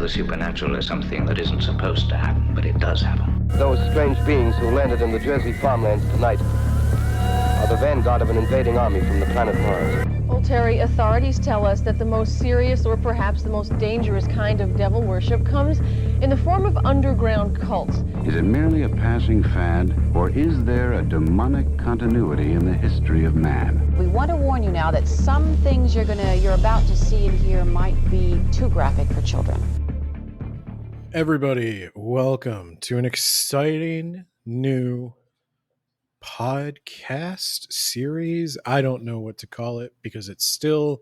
the supernatural is something that isn't supposed to happen, but it does happen. Those strange beings who landed in the Jersey farmlands tonight are the vanguard of an invading army from the planet Mars. Well, Terry, authorities tell us that the most serious or perhaps the most dangerous kind of devil worship comes in the form of underground cults. Is it merely a passing fad, or is there a demonic continuity in the history of man? We want to warn you now that some things you're about to see and hear might be too graphic for children. Everybody, welcome to an exciting new podcast series. I don't know what to call it because it's still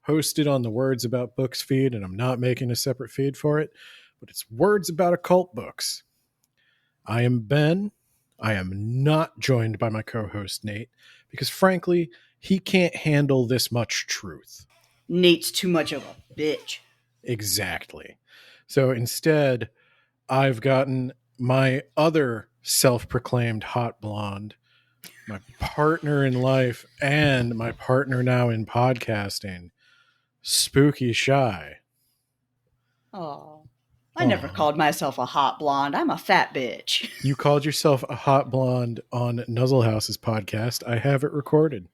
hosted on the Words About Books feed, and I'm not making a separate feed for it, but it's Words About Occult Books. I am Ben. I am not joined by my co-host Nate because frankly, he can't handle this much truth. Nate's too much of a bitch. Exactly. So instead, I've gotten my other self-proclaimed hot blonde, my partner in life and my partner now in podcasting, Spooky Shy. Oh, I never called myself a hot blonde. I'm a fat bitch. You called yourself a hot blonde on Nuzzlehouse's podcast. I have it recorded.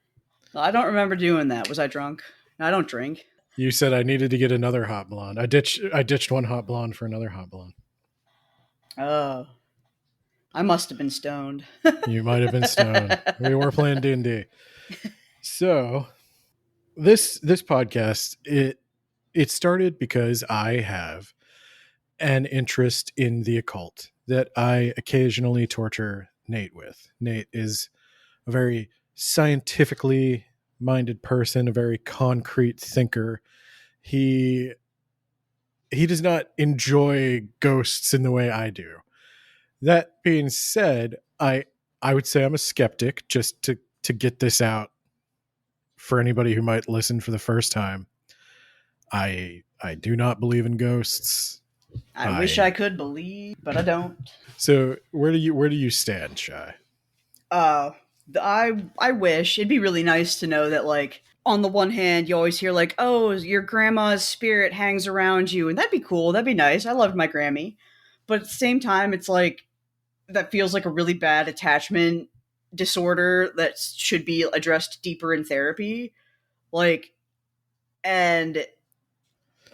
Well, I don't remember doing that. Was I drunk? I don't drink. You said I needed to get another hot blonde. I ditched one hot blonde for another hot blonde. Oh, I must have been stoned. You might have been stoned. We were playing D&D. So this podcast, it started because I have an interest in the occult that I occasionally torture Nate with. Nate is a very scientifically minded person, a very concrete thinker. He does not enjoy ghosts in the way I do. That being said, I would say I'm a skeptic, just to get this out for anybody who might listen for the first time. I do not believe in ghosts. I wish I could believe, but I don't. So where do you stand, Shy? I wish it'd be really nice to know that, like, on the one hand, you always hear like, oh, your grandma's spirit hangs around you, and that'd be cool. That'd be nice. I loved my Grammy. But at the same time, it's like, that feels like a really bad attachment disorder that should be addressed deeper in therapy. Like, and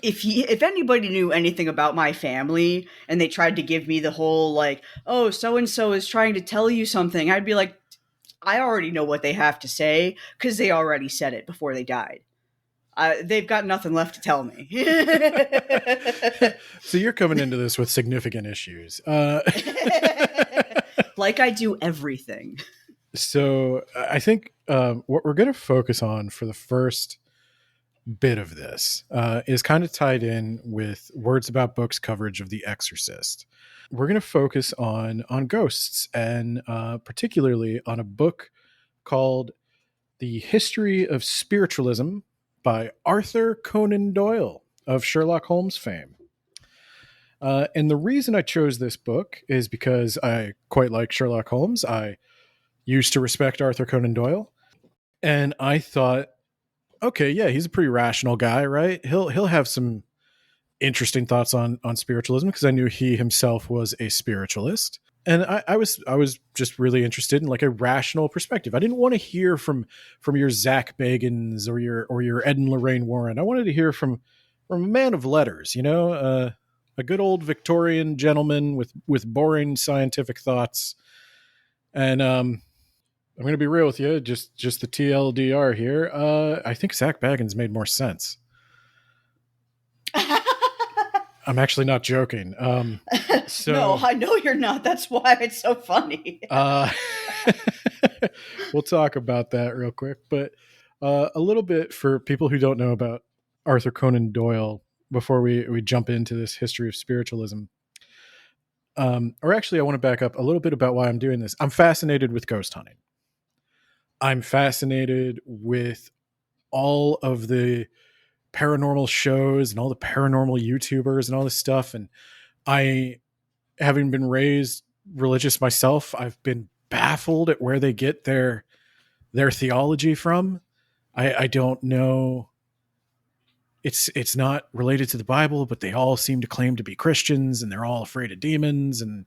if anybody knew anything about my family and they tried to give me the whole like, oh, so-and-so is trying to tell you something, I'd be like, I already know what they have to say because they already said it before they died. They've got nothing left to tell me. So you're coming into this with significant issues. Like I do everything. So I think what we're going to focus on for the first bit of this is kind of tied in with Words About Books coverage of The Exorcist. We're going to focus on ghosts and particularly on a book called The History of Spiritualism by Arthur Conan Doyle of Sherlock Holmes fame. And the reason I chose this book is because I quite like Sherlock Holmes. I used to respect Arthur Conan Doyle. And I thought, okay, yeah, he's a pretty rational guy, right? He'll have some interesting thoughts on spiritualism because I knew he himself was a spiritualist. And I was just really interested in like a rational perspective. I didn't want to hear from your Zach Bagans or your Ed and Lorraine Warren. I wanted to hear from a man of letters, you know, a good old Victorian gentleman with boring scientific thoughts. And I'm going to be real with you, just the TLDR here. I think Zach Bagans made more sense. I'm actually not joking. So, no, I know you're not. That's why it's so funny. We'll talk about that real quick. But a little bit for people who don't know about Arthur Conan Doyle before we jump into this history of spiritualism. Or actually, I want to back up a little bit about why I'm doing this. I'm fascinated with ghost hunting. I'm fascinated with all of the paranormal shows and all the paranormal YouTubers and all this stuff. And I, having been raised religious myself, I've been baffled at where they get their theology from. I don't know it's not related to the Bible, but they all seem to claim to be Christians, and they're all afraid of demons, and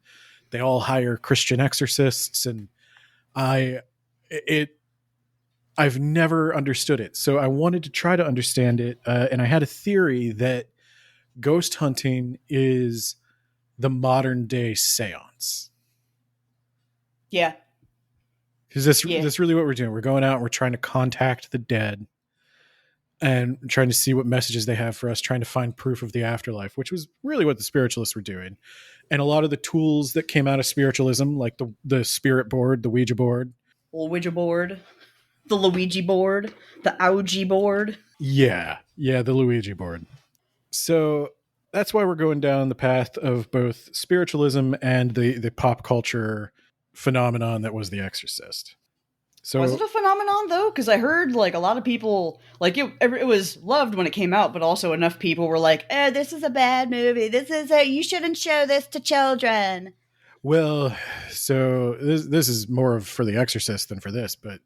they all hire Christian exorcists. And I've never understood it. So I wanted to try to understand it. And I had a theory that ghost hunting is the modern day seance. Yeah. Because that's really what we're doing. We're going out and we're trying to contact the dead and trying to see what messages they have for us, trying to find proof of the afterlife, which was really what the spiritualists were doing. And a lot of the tools that came out of spiritualism, like the spirit board, the Ouija board. Ouija board, the Luigi board, the Ouija board. Yeah, the Luigi board. So that's why we're going down the path of both spiritualism and the pop culture phenomenon that was The Exorcist. So was it a phenomenon though? Because I heard like a lot of people like it was loved when it came out, but also enough people were like, "Eh, this is a bad movie. You shouldn't show this to children." Well, so this is more for The Exorcist than for this, but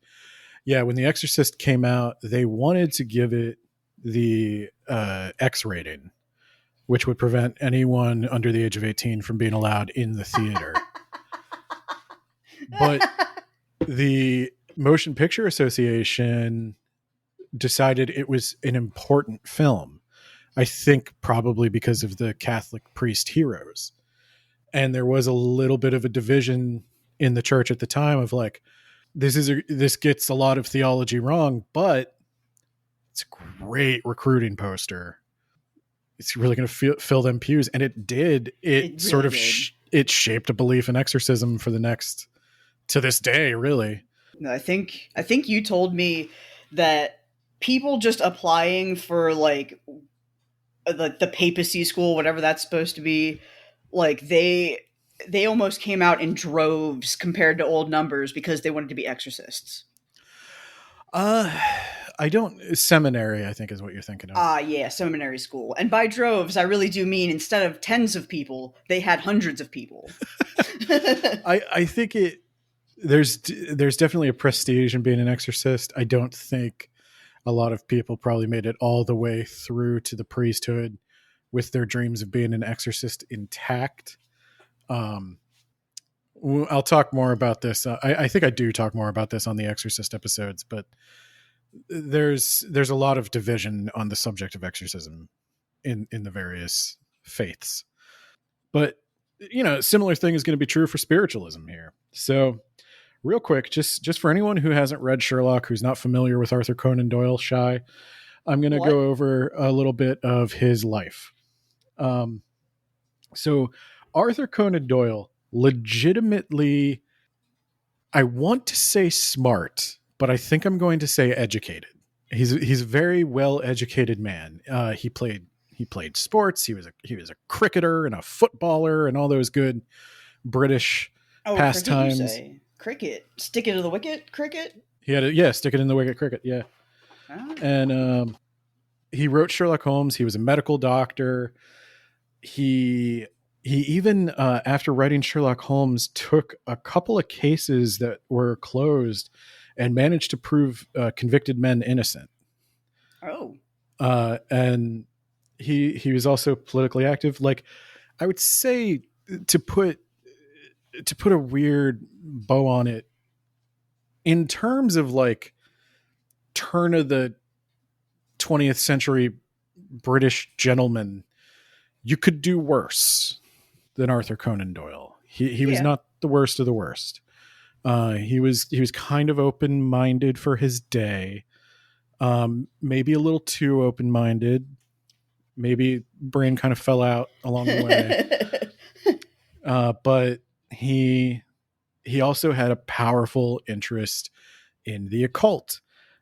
yeah, when The Exorcist came out, they wanted to give it the X rating, which would prevent anyone under the age of 18 from being allowed in the theater. But the Motion Picture Association decided it was an important film. I think probably because of the Catholic priest heroes. And there was a little bit of a division in the church at the time of like, this gets a lot of theology wrong, but it's a great recruiting poster. It's really going to fill them pews. And it did. It sort of, it shaped a belief in exorcism for to this day, really. No, I think you told me that people just applying for like the papacy school, whatever that's supposed to be, like they almost came out in droves compared to old numbers because they wanted to be exorcists. Seminary, I think is what you're thinking of. Yeah, seminary school. And by droves, I really do mean instead of tens of people, they had hundreds of people. I think there's definitely a prestige in being an exorcist. I don't think a lot of people probably made it all the way through to the priesthood with their dreams of being an exorcist intact. I'll talk more about this. I think I do talk more about this on the Exorcist episodes, but there's a lot of division on the subject of exorcism in the various faiths. But, similar thing is going to be true for spiritualism here. So real quick, just for anyone who hasn't read Sherlock, who's not familiar with Arthur Conan Doyle, Shy, I'm going to go over a little bit of his life. So Arthur Conan Doyle, legitimately, I want to say smart, but I think I'm going to say educated. He's a very well educated man. He played sports. He was a cricketer and a footballer and all those good British pastimes. Cricket, stick it to the wicket. Cricket. He had stick it in the wicket. Cricket. Yeah. Oh. And he wrote Sherlock Holmes. He was a medical doctor. He even, after writing Sherlock Holmes, took a couple of cases that were closed and managed to prove convicted men innocent. Oh. And he was also politically active. Like, I would say, to put a weird bow on it, in terms of like turn of the 20th century British gentleman, you could do worse than Arthur Conan Doyle. He was not the worst of the worst. He was kind of open-minded for his day. Maybe a little too open-minded. Maybe brain kind of fell out along the way. But he also had a powerful interest in the occult.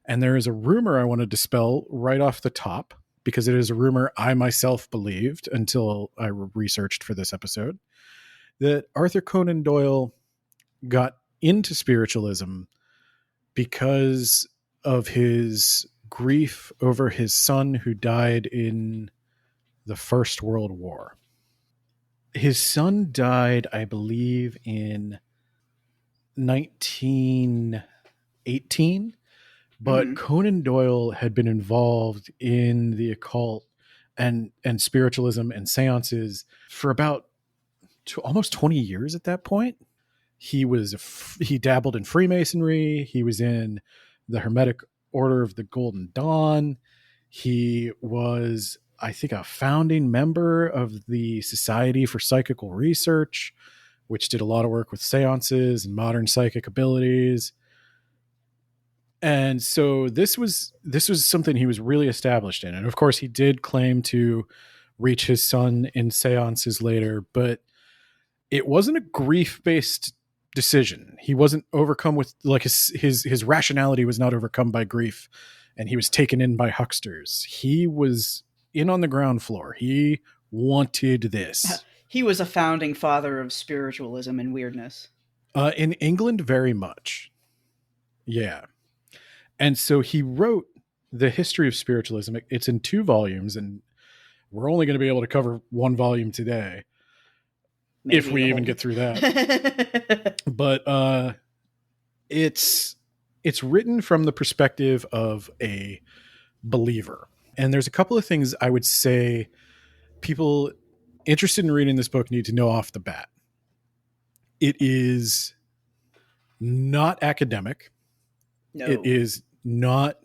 And there is a rumor I want to dispel right off the top, because it is a rumor I myself believed until I researched for this episode, that Arthur Conan Doyle got into spiritualism because of his grief over his son who died in the First World War. His son died, I believe, in 1918 But Conan Doyle had been involved in the occult and spiritualism and seances for about almost 20 years at that point. He dabbled in Freemasonry. He was in the Hermetic Order of the Golden Dawn. He was, I think, a founding member of the Society for Psychical Research, which did a lot of work with seances and modern psychic abilities. And so this was something he was really established in. And of course, he did claim to reach his son in seances later, but it wasn't a grief-based decision. He wasn't overcome with, like, his rationality was not overcome by grief, and he was taken in by hucksters. He was in on the ground floor. He wanted this. He was a founding father of spiritualism and weirdness. In England, very much. Yeah. And so he wrote the history of spiritualism. It's in 2 volumes, and we're only going to be able to cover 1 volume today. Maybe if we even get through that. But it's written from the perspective of a believer. And there's a couple of things I would say people interested in reading this book need to know off the bat. It is not academic. No. It is not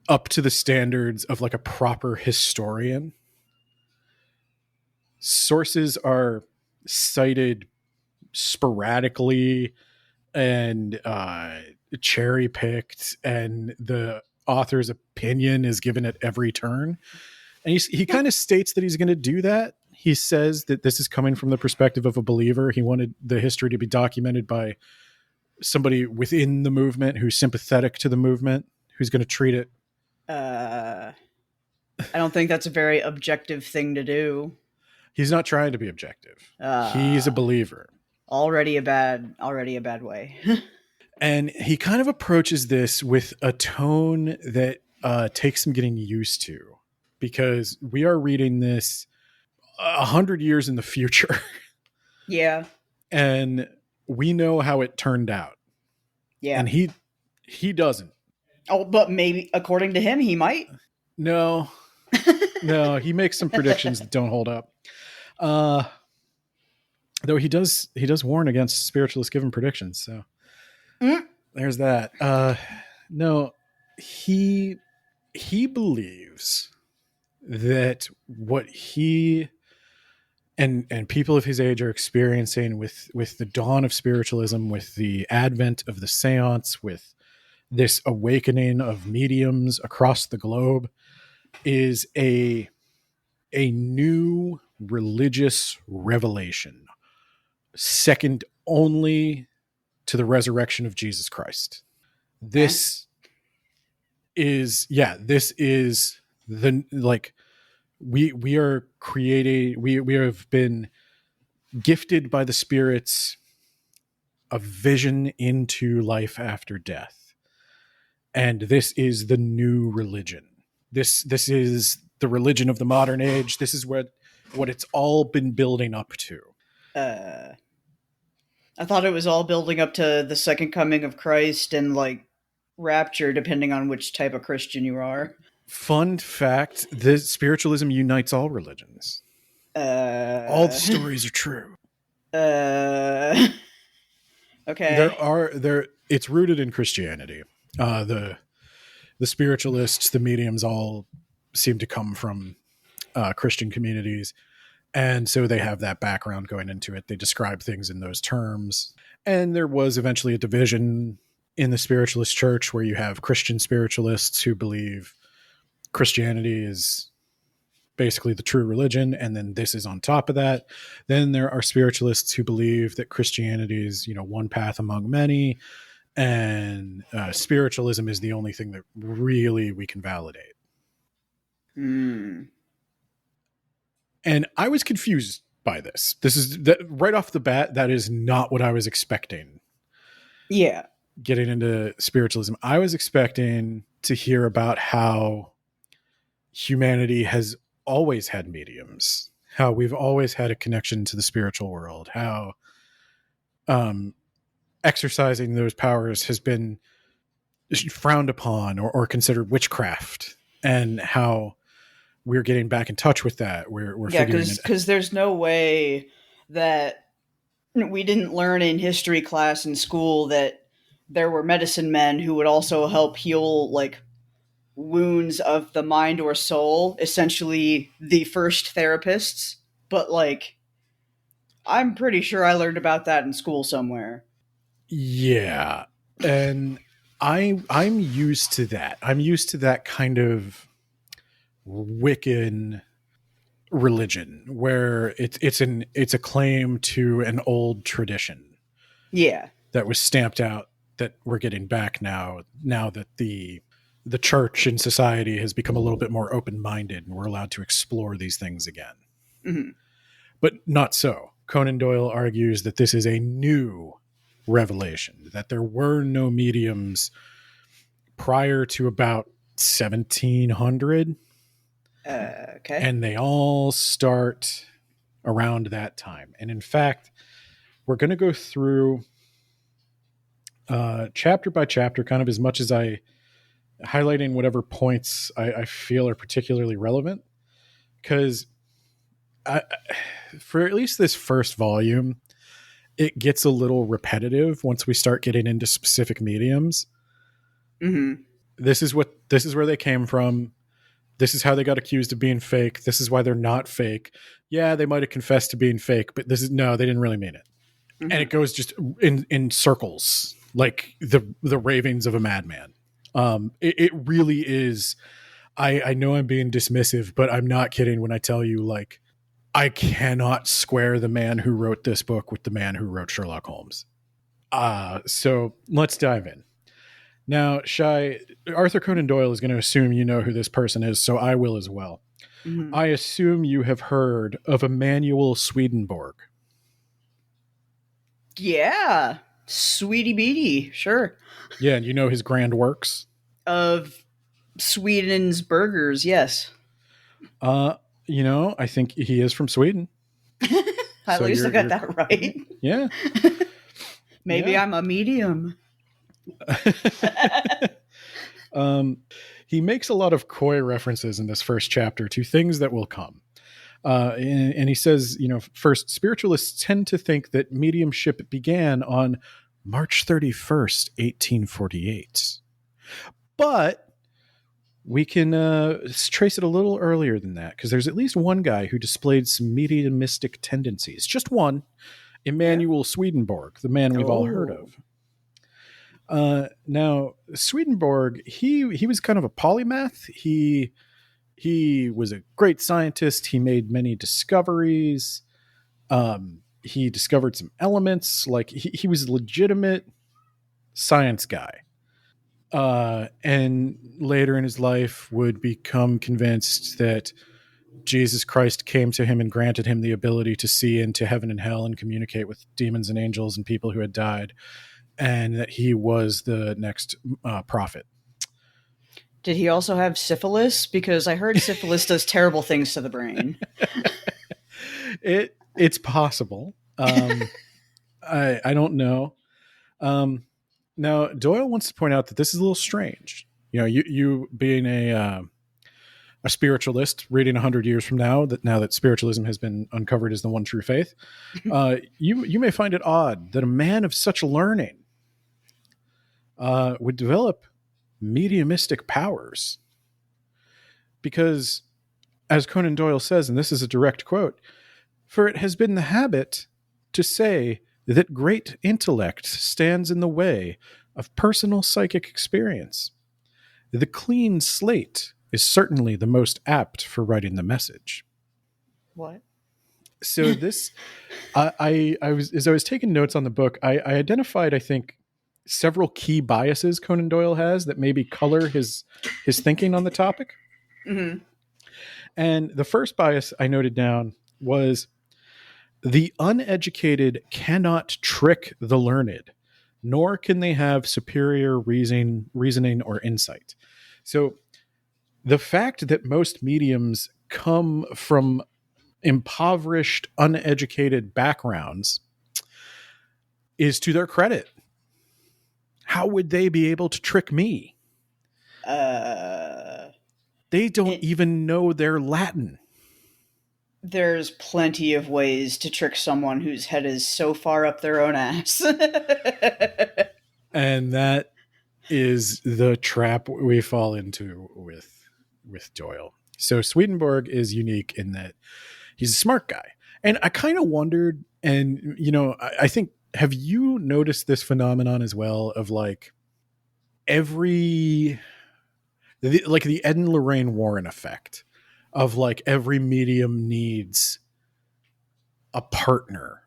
up to the standards of like a proper historian. Sources are cited sporadically and cherry picked, and the author's opinion is given at every turn. And he kind of states that he's going to do that. He says that this is coming from the perspective of a believer. He wanted the history to be documented by somebody within the movement who's sympathetic to the movement, who's going to treat it. I don't think that's a very objective thing to do. He's not trying to be objective. He's a believer. Already a bad way. And he kind of approaches this with a tone that takes some getting used to, because we are reading this 100 years in the future. Yeah. And we know how it turned out. Yeah. And he doesn't. Oh, but maybe according to him, he might. No. No, he makes some predictions that don't hold up. Though he does warn against spiritualists giving predictions. So there's that. No, he believes that what he and people of his age are experiencing with the dawn of spiritualism, with the advent of the seance, with this awakening of mediums across the globe, is a new religious revelation, second only to the resurrection of Jesus Christ. This is the, like, we are creating, we have been gifted by the spirits a vision into life after death. And this is the new religion. This is the religion of the modern age. This is what it's all been building up to. I thought it was all building up to the second coming of Christ and like rapture, depending on which type of Christian you are. Fun fact, the spiritualism unites all religions. All the stories are true. Okay. It's rooted in Christianity. The spiritualists, the mediums, all seem to come from Christian communities. And so they have that background going into it. They describe things in those terms. And there was eventually a division in the spiritualist church where you have Christian spiritualists who believe Christianity is basically the true religion, and then this is on top of that. Then there are spiritualists who believe that Christianity is, one path among many, and spiritualism is the only thing that really we can validate. And I was confused by this. This is right off the bat. That is not what I was expecting. Yeah. Getting into spiritualism, I was expecting to hear about how humanity has always had mediums, how we've always had a connection to the spiritual world, how exercising those powers has been frowned upon or considered witchcraft, and how we're getting back in touch with that. We're figuring it. Because there's no way that we didn't learn in history class in school that there were medicine men who would also help heal like wounds of the mind or soul, essentially the first therapists. But like, I'm pretty sure I learned about that in school somewhere. Yeah. And I'm used to that. I'm used to that kind of Wiccan religion where it's a claim to an old tradition. Yeah. That was stamped out that we're getting back now that the church and society has become a little bit more open-minded and we're allowed to explore these things again. Mm-hmm. But not so. Conan Doyle argues that this is a new revelation, that there were no mediums prior to about 1700. Okay. And they all start around that time. And in fact, we're going to go through chapter by chapter, kind of as much as highlighting whatever points I feel are particularly relevant. Because for at least this first volume, it gets a little repetitive once we start getting into specific mediums. Mm-hmm. This is where they came from. This is how they got accused of being fake. This is why they're not fake. Yeah, they might have confessed to being fake, but no, they didn't really mean it. Mm-hmm. And it goes just in circles, like the ravings of a madman. It really is. I know I'm being dismissive, but I'm not kidding when I tell you, like, I cannot square the man who wrote this book with the man who wrote Sherlock Holmes. So let's dive in. Now, Shai, Arthur Conan Doyle is going to assume you know who this person is, so I will as well. Mm-hmm. I assume you have heard of Emanuel Swedenborg. Yeah, Sweetie Beatty, sure. Yeah, and you know his grand works? Of Sweden's burgers, yes. I think he is from Sweden. At least I got that right. Yeah. Maybe I'm a medium. He makes a lot of coy references in this first chapter to things that will come. And he says, first, spiritualists tend to think that mediumship began on March 31st, 1848. But we can trace it a little earlier than that, because there's at least one guy who displayed some mediumistic tendencies. Just one, Emanuel Swedenborg, the man we've all heard of. Now, Swedenborg, he was kind of a polymath. He was a great scientist. He made many discoveries. He discovered some elements. Like he was a legitimate science guy. And later in his life would become convinced that Jesus Christ came to him and granted him the ability to see into heaven and hell and communicate with demons and angels and people who had died, and that he was the next prophet. Did he also have syphilis? Because I heard syphilis does terrible things to the brain. It's possible. I don't know. Now, Doyle wants to point out that this is a little strange. You being a spiritualist, reading 100 years from now that spiritualism has been uncovered as the one true faith, you may find it odd that a man of such learning would develop mediumistic powers. Because, as Conan Doyle says, and this is a direct quote, "For it has been the habit to say that great intellect stands in the way of personal psychic experience. The clean slate is certainly the most apt for writing the message." What? So this, I was taking notes on the book, I identified, I think, several key biases Conan Doyle has that maybe color his thinking on the topic. Mm-hmm. And the first bias I noted down was: the uneducated cannot trick the learned, nor can they have superior reasoning or insight. So the fact that most mediums come from impoverished, uneducated backgrounds is to their credit. how would they be able to trick me? They don't even know their Latin. There's plenty of ways to trick someone whose head is so far up their own ass. And that is the trap we fall into with Doyle. So Swedenborg is unique in that he's a smart guy. And I kind of wondered, and, you know, I think, have you noticed this phenomenon as well of like the Ed and Lorraine Warren effect of like every medium needs a partner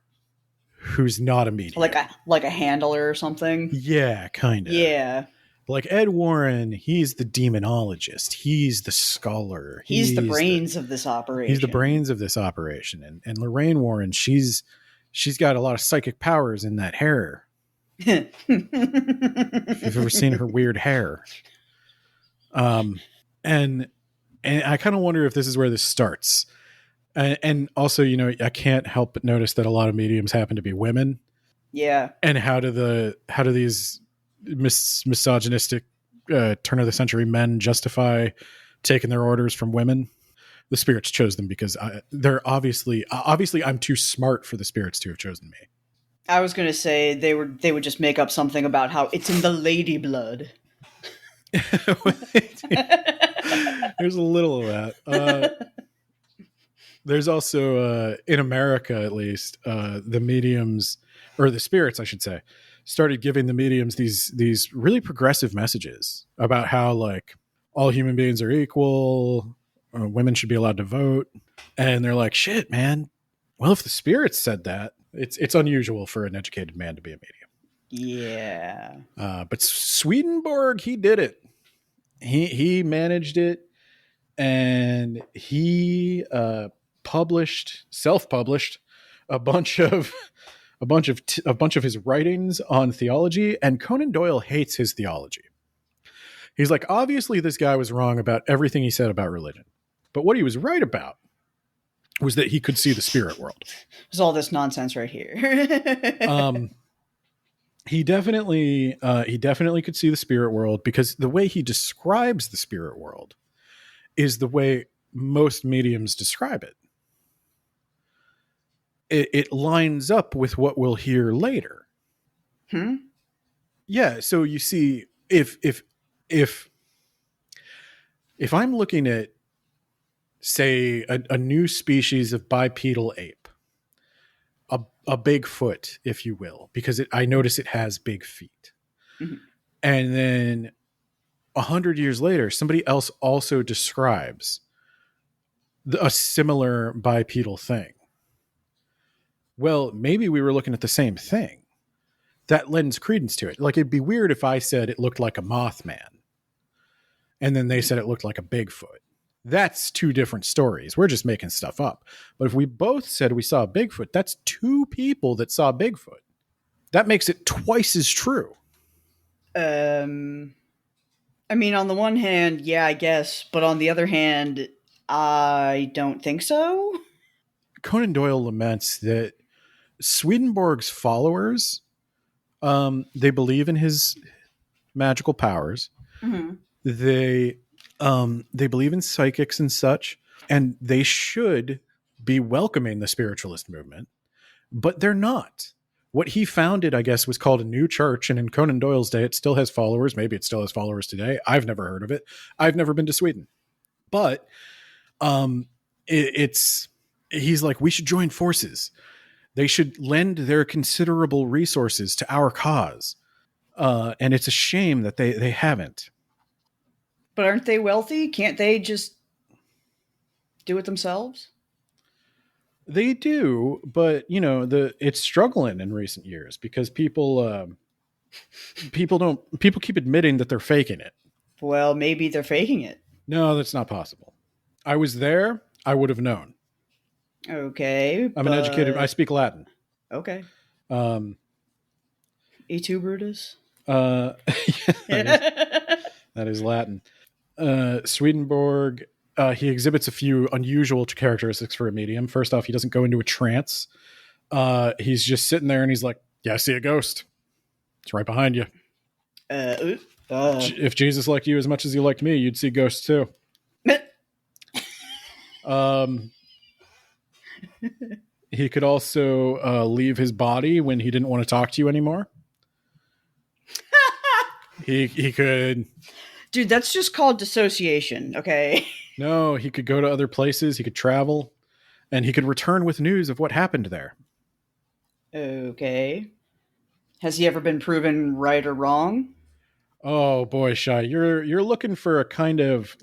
who's not a medium, like a handler or something. Yeah, kind of. Yeah. Like Ed Warren, he's the demonologist. He's the scholar. He's the brains of this operation. He's the brains of this operation. And Lorraine Warren, she's got a lot of psychic powers in that hair. If you've ever seen her weird hair. And I kind of wonder if this is where this starts. And also, you know, I can't help but notice that a lot of mediums happen to be women. Yeah. And how do these misogynistic turn of the century men justify taking their orders from women? The spirits chose them because they're obviously I'm too smart for the spirits to have chosen me. I was going to say they would just make up something about how it's in the lady blood. There's a little of that. There's also in America, at least, the mediums, or the spirits, I should say, started giving the mediums these really progressive messages about how like all human beings are equal, women should be allowed to vote, and they're like, shit, man. Well, if the spirits said that, it's unusual for an educated man to be a medium. Yeah. But Swedenborg, he did it. He managed it, and he self-published a bunch of his writings on theology, and Conan Doyle hates his theology. He's like, obviously this guy was wrong about everything he said about religion, but what he was right about was that he could see the spirit world. There's all this nonsense right here. He definitely could see the spirit world, because the way he describes the spirit world is the way most mediums describe it. It lines up with what we'll hear later. Yeah. So you see, if I'm looking at, say, a new species of bipedal ape, a Bigfoot, if you will, because I notice it has big feet. Mm-hmm. And then 100 years later, somebody else also describes a similar bipedal thing. Well, maybe we were looking at the same thing. That lends credence to it. Like, it'd be weird if I said it looked like a Mothman, and then they said it looked like a Bigfoot. That's two different stories. We're just making stuff up. But if we both said we saw Bigfoot, that's two people that saw Bigfoot. That makes it twice as true. I mean, on the one hand, yeah, I guess. But on the other hand, I don't think so. Conan Doyle laments that Swedenborg's followers, they believe in his magical powers. Mm-hmm. They believe in psychics and such, and they should be welcoming the spiritualist movement, but they're not. What he founded, I guess, was called a new church, and in Conan Doyle's day, it still has followers. Maybe it still has followers today. I've never heard of it. I've never been to Sweden. But he's like, we should join forces. They should lend their considerable resources to our cause. And it's a shame that they haven't. But aren't they wealthy? Can't they just do it themselves? They do, but you know, it's struggling in recent years because people keep admitting that they're faking it. Well, maybe they're faking it. No, that's not possible. I was there. I would have known. Okay. I'm an educated. I speak Latin. Okay. E tu, Brutus? Yeah, that is Latin. Swedenborg, he exhibits a few unusual characteristics for a medium. First off, he doesn't go into a trance. He's just sitting there and he's like, yeah, I see a ghost. It's right behind you. If Jesus liked you as much as he liked me, you'd see ghosts too. He could also leave his body when he didn't want to talk to you anymore. He could... Dude, that's just called dissociation, okay? No, he could go to other places, he could travel, and he could return with news of what happened there. Okay. Has he ever been proven right or wrong? Oh boy, Shai, you're looking for a kind of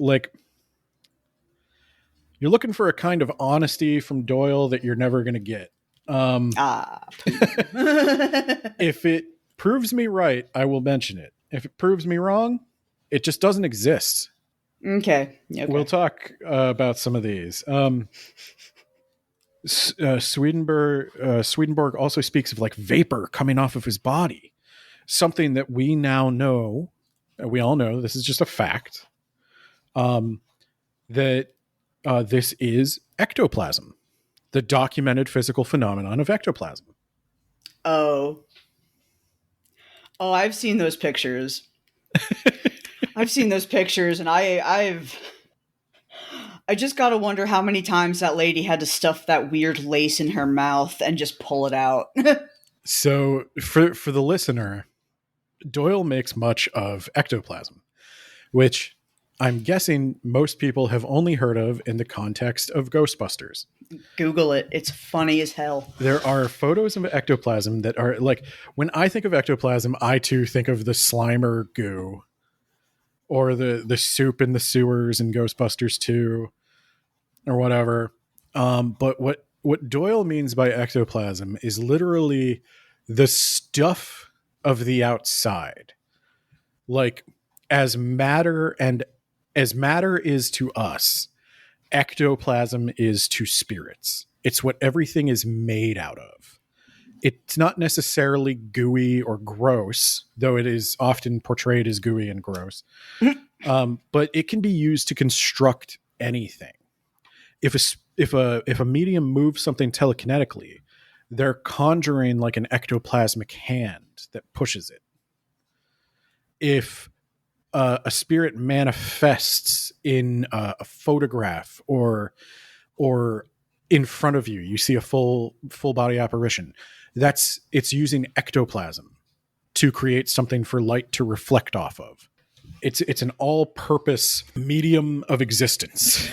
you're looking for a kind of honesty from Doyle that you're never going to get. If it proves me right, I will mention it. If it proves me wrong, it just doesn't exist. Okay. We'll talk about some of these. Swedenborg also speaks of like vapor coming off of his body, something that we now know. We all know this is just a fact. That this is ectoplasm, the documented physical phenomenon of ectoplasm. Oh, I've seen those pictures. I've seen those pictures, and I just gotta wonder how many times that lady had to stuff that weird lace in her mouth and just pull it out. So, for the listener, Doyle makes much of ectoplasm, which I'm guessing most people have only heard of in the context of Ghostbusters. Google it. It's funny as hell. There are photos of ectoplasm that are like, when I think of ectoplasm, I too think of the Slimer goo or the soup in the sewers in Ghostbusters 2 or whatever. But what Doyle means by ectoplasm is literally the stuff of the outside. Like as matter is to us, ectoplasm is to spirits. It's what everything is made out of. It's not necessarily gooey or gross, though it is often portrayed as gooey and gross. But it can be used to construct anything. If a medium moves something telekinetically, they're conjuring like an ectoplasmic hand that pushes it. If a spirit manifests in a photograph or in front of you, you see a full body apparition. It's using ectoplasm to create something for light to reflect off of. It's an all-purpose medium of existence.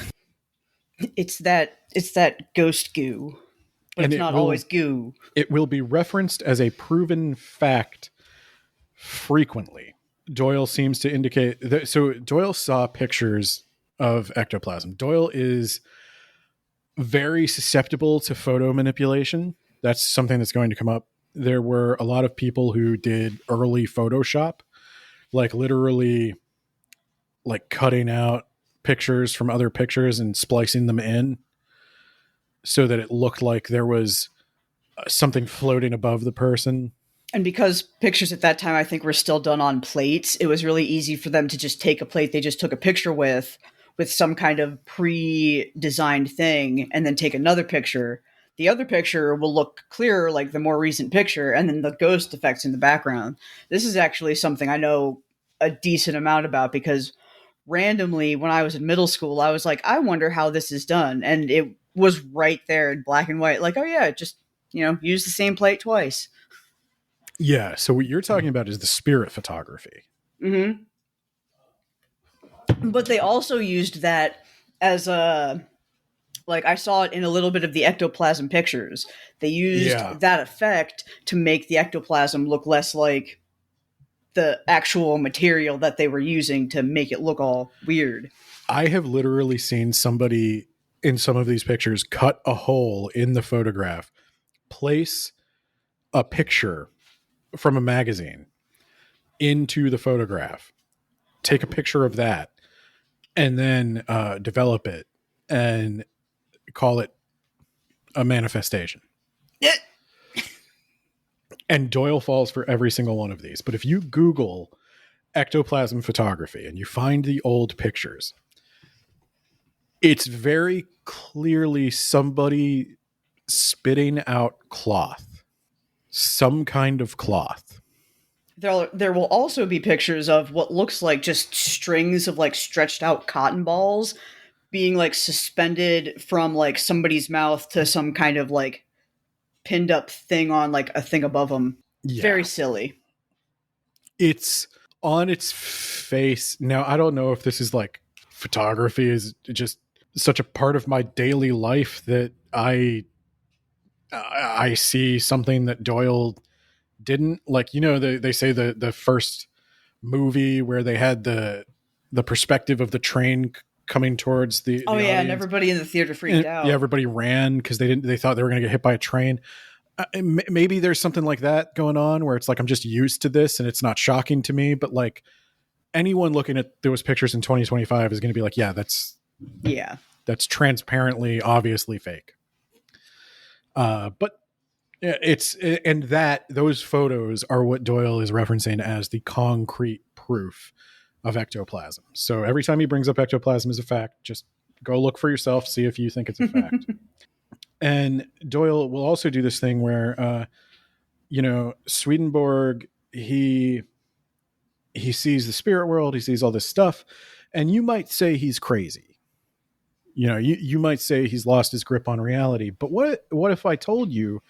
It's that ghost goo, but it's not always goo. It will be referenced as a proven fact frequently. Doyle seems to indicate that. So Doyle saw pictures of ectoplasm. Doyle is very susceptible to photo manipulation. That's something that's going to come up. There were a lot of people who did early Photoshop, like literally like cutting out pictures from other pictures and splicing them in so that it looked like there was something floating above the person. And because pictures at that time, I think, were still done on plates, it was really easy for them to just take a plate they just took a picture with some kind of pre-designed thing and then take another picture. The other picture will look clearer, like the more recent picture, and then the ghost effects in the background. This is actually something I know a decent amount about because randomly, when I was in middle school, I was like, I wonder how this is done. And it was right there in black and white. Like, oh yeah, just, use the same plate twice. Yeah, so what you're talking about is the spirit photography. Mm-hmm. But they also used that as I saw it in a little bit of the ectoplasm pictures. They used that effect to make the ectoplasm look less like the actual material that they were using to make it look all weird. I have literally seen somebody in some of these pictures cut a hole in the photograph, place a picture from a magazine into the photograph, take a picture of that, and then develop it and call it a manifestation. And Doyle falls for every single one of these. But if you Google ectoplasm photography and you find the old pictures, it's very clearly somebody spitting out cloth. Some kind of cloth. There will also be pictures of what looks like just strings of like stretched out cotton balls being like suspended from like somebody's mouth to some kind of like pinned up thing on like a thing above them. Yeah. Very silly. It's on its face. Now, I don't know if this is like photography is just such a part of my daily life that I see something that Doyle didn't. Like, you know, they say the first movie where they had the perspective of the train coming towards the Oh, the yeah, and audience. everybody in the theater freaked out. Yeah, everybody ran because they thought they were going to get hit by a train. Maybe there's something like that going on where it's like I'm just used to this and it's not shocking to me. But like anyone looking at those pictures in 2025 is going to be like, yeah, that's transparently, obviously fake. But those photos are what Doyle is referencing as the concrete proof of ectoplasm. So every time he brings up ectoplasm as a fact, just go look for yourself, see if you think it's a fact. And Doyle will also do this thing where, Swedenborg, he sees the spirit world, he sees all this stuff, and you might say he's crazy. You know, you might say he's lost his grip on reality. But what if I told you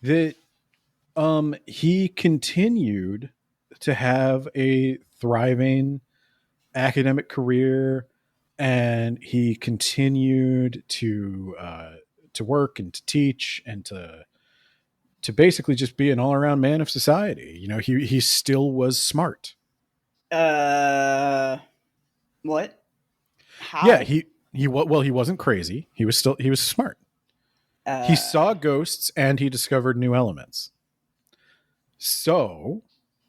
that he continued to have a thriving academic career, and he continued to work and to teach and to basically just be an all-around man of society. You know, he still was smart. What? How? Yeah, he wasn't crazy. He was smart. He saw ghosts and he discovered new elements. So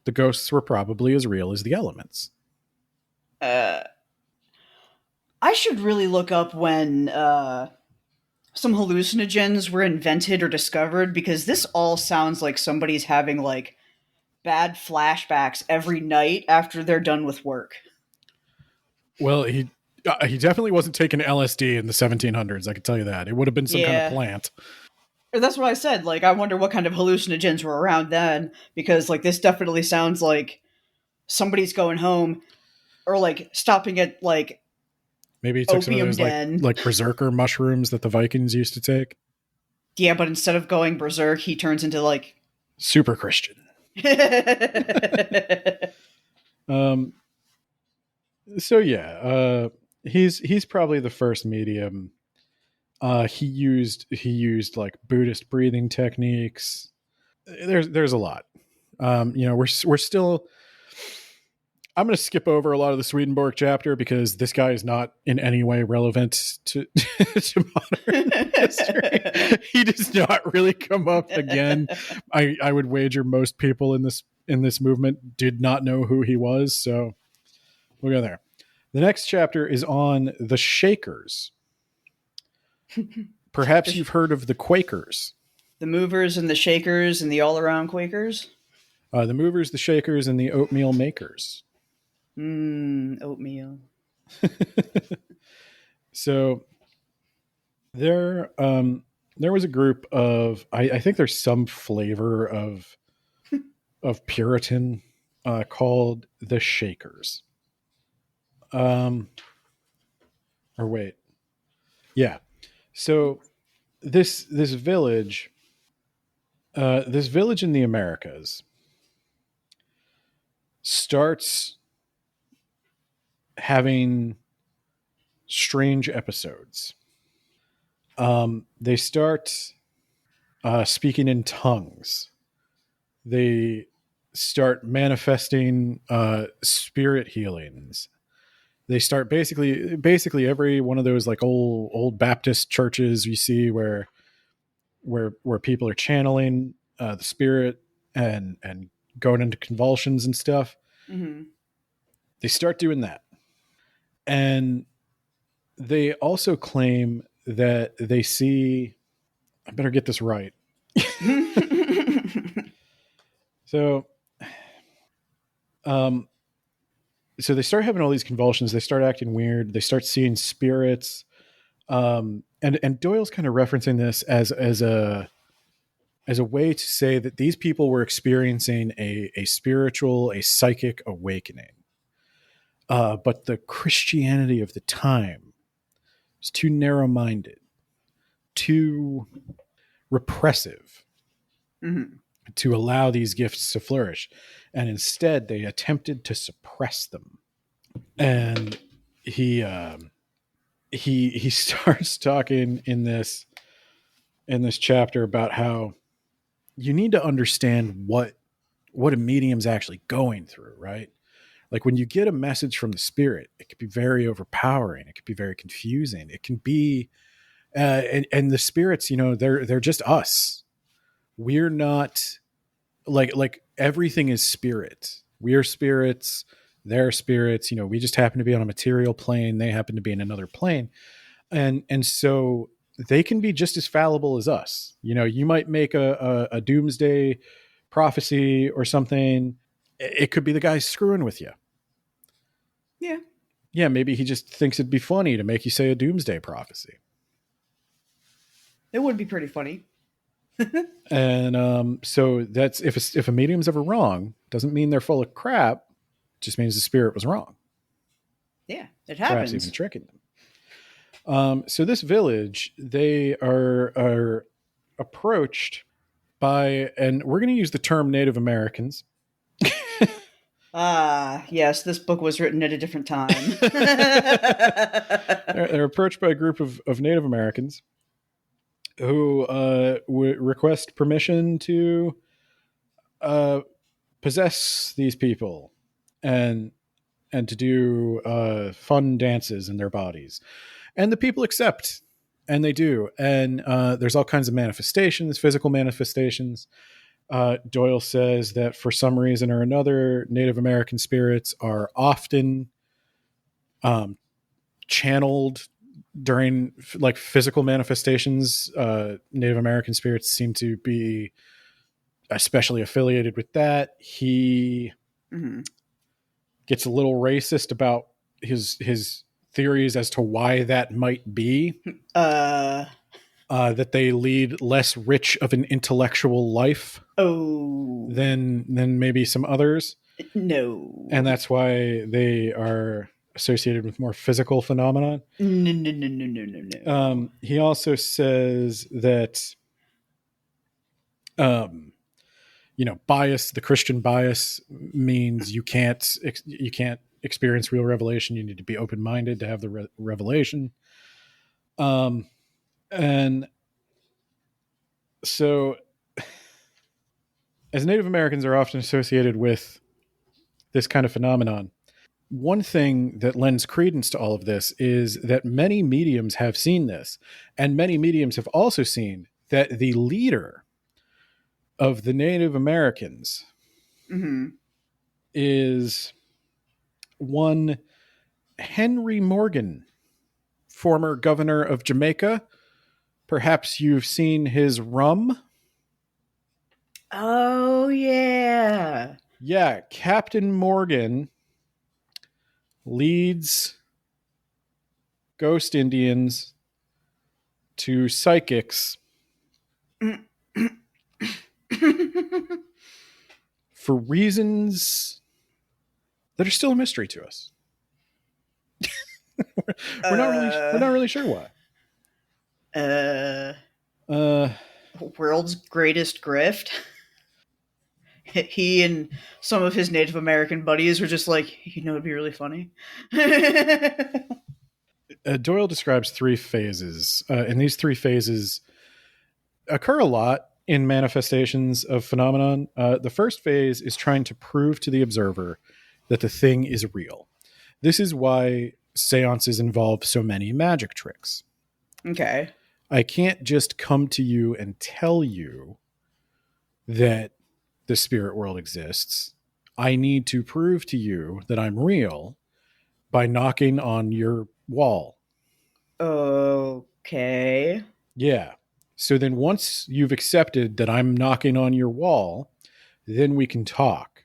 the ghosts were probably as real as the elements. I should really look up when some hallucinogens were invented or discovered, because this all sounds like somebody's having like bad flashbacks every night after they're done with work. Well, he definitely wasn't taking LSD in the 1700s. I can tell you that. It would have been some kind of plant. That's what I said. Like, I wonder what kind of hallucinogens were around then, because like this definitely sounds like somebody's going home or like stopping at like maybe he took some of those den. like berserker mushrooms that the Vikings used to take. Yeah, but instead of going berserk, he turns into like super Christian. So yeah, he's probably the first medium. He used like Buddhist breathing techniques. There's a lot. We're still. I'm going to skip over a lot of the Swedenborg chapter because this guy is not in any way relevant to modern history. He does not really come up again. I would wager most people in this movement did not know who he was. So we'll go there. The next chapter is on the Shakers. Perhaps you've heard of the Quakers. The movers and the shakers and the all-around Quakers? The movers, the Shakers, and the oatmeal makers. Oatmeal. So there was a group of, I think there's some flavor of Puritan called the Shakers. Or wait. Yeah. So this village in the Americas starts having strange episodes. They start speaking in tongues. They start manifesting spirit healings. They start basically every one of those like old Baptist churches you see where people are channeling the spirit and going into convulsions and stuff. Mm-hmm. They start doing that. And they also claim that they see, I better get this right. So they start having all these convulsions. They start acting weird. They start seeing spirits. And Doyle's kind of referencing this as a as a way to say that these people were experiencing a spiritual, a psychic awakening. But the Christianity of the time was too narrow-minded, too repressive to allow these gifts to flourish. And instead, they attempted to suppress them. And he starts talking in this chapter about how you need to understand what a medium's actually going through, right? Like when you get a message from the spirit, it can be very overpowering. It can be very confusing. It can be, and the spirits, they're just us. We're not like everything is spirit. We are spirits. They're spirits. We just happen to be on a material plane. They happen to be in another plane. And so they can be just as fallible as us. You might make a doomsday prophecy or something. It could be the guy screwing with you. Yeah. Yeah, maybe he just thinks it'd be funny to make you say a doomsday prophecy. It would be pretty funny. And so that's if a medium's ever wrong, doesn't mean they're full of crap. It just means the spirit was wrong. Yeah, it happens. Perhaps even tricking them. So this village, they are approached by, and we're going to use the term Native Americans. Yes, this book was written at a different time. They're approached by a group of Native Americans who request permission to possess these people and to do fun dances in their bodies. And the people accept, and they do. And there's all kinds of manifestations, physical manifestations. Doyle says that for some reason or another, Native American spirits are often channeled during like physical manifestations. Native American spirits seem to be especially affiliated with that. He gets a little racist about his theories as to why that might be. That they lead less rich of an intellectual life than maybe some others. No. And that's why they are associated with more physical phenomenon. No. He also says that, bias, the Christian bias means you can't experience real revelation. You need to be open-minded to have the revelation. And so as Native Americans are often associated with this kind of phenomenon, one thing that lends credence to all of this is that many mediums have seen this, and many mediums have also seen that the leader of the Native Americans is one Henry Morgan, former governor of Jamaica. Perhaps you've seen his rum. Oh, yeah. Yeah, Captain Morgan leads ghost Indians to psychics for reasons that are still a mystery to us. we're not really sure why. World's greatest grift. He and some of his Native American buddies were just like, it'd be really funny. Doyle describes three phases, and these three phases occur a lot in manifestations of phenomenon. The first phase is trying to prove to the observer that the thing is real. This is why seances involve so many magic tricks. Okay. I can't just come to you and tell you that the spirit world exists. I need to prove to you that I'm real by knocking on your wall. Okay. Yeah. So then once you've accepted that I'm knocking on your wall, then we can talk.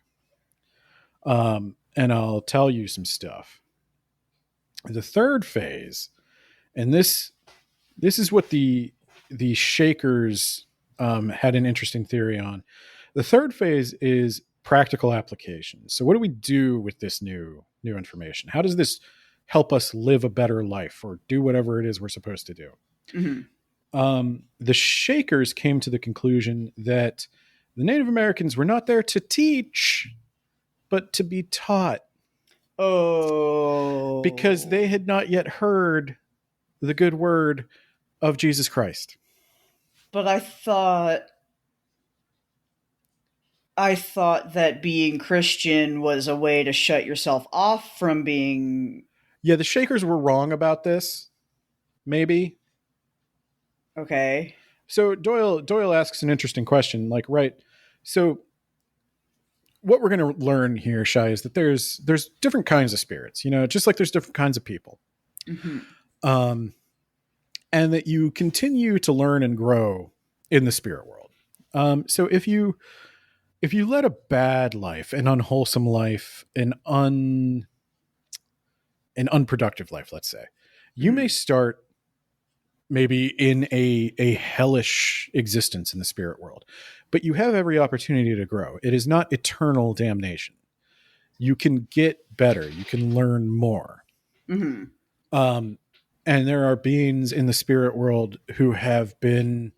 And I'll tell you some stuff. The third phase, and this is what the Shakers had an interesting theory on. The third phase is practical application. So what do we do with this new information? How does this help us live a better life or do whatever it is we're supposed to do? The Shakers came to the conclusion that the Native Americans were not there to teach, but to be taught. Oh. Because they had not yet heard the good word of Jesus Christ. But I thought that being Christian was a way to shut yourself off from being... Yeah, the Shakers were wrong about this. Maybe. Okay. So Doyle asks an interesting question. Like, right. So what we're going to learn here, Shai, is that there's different kinds of spirits, just like there's different kinds of people. And that you continue to learn and grow in the spirit world. So if you led a bad life, an unwholesome life, an unproductive life, let's say, you may start maybe in a hellish existence in the spirit world, but you have every opportunity to grow. It is not eternal damnation. You can get better. You can learn more. And there are beings in the spirit world who have been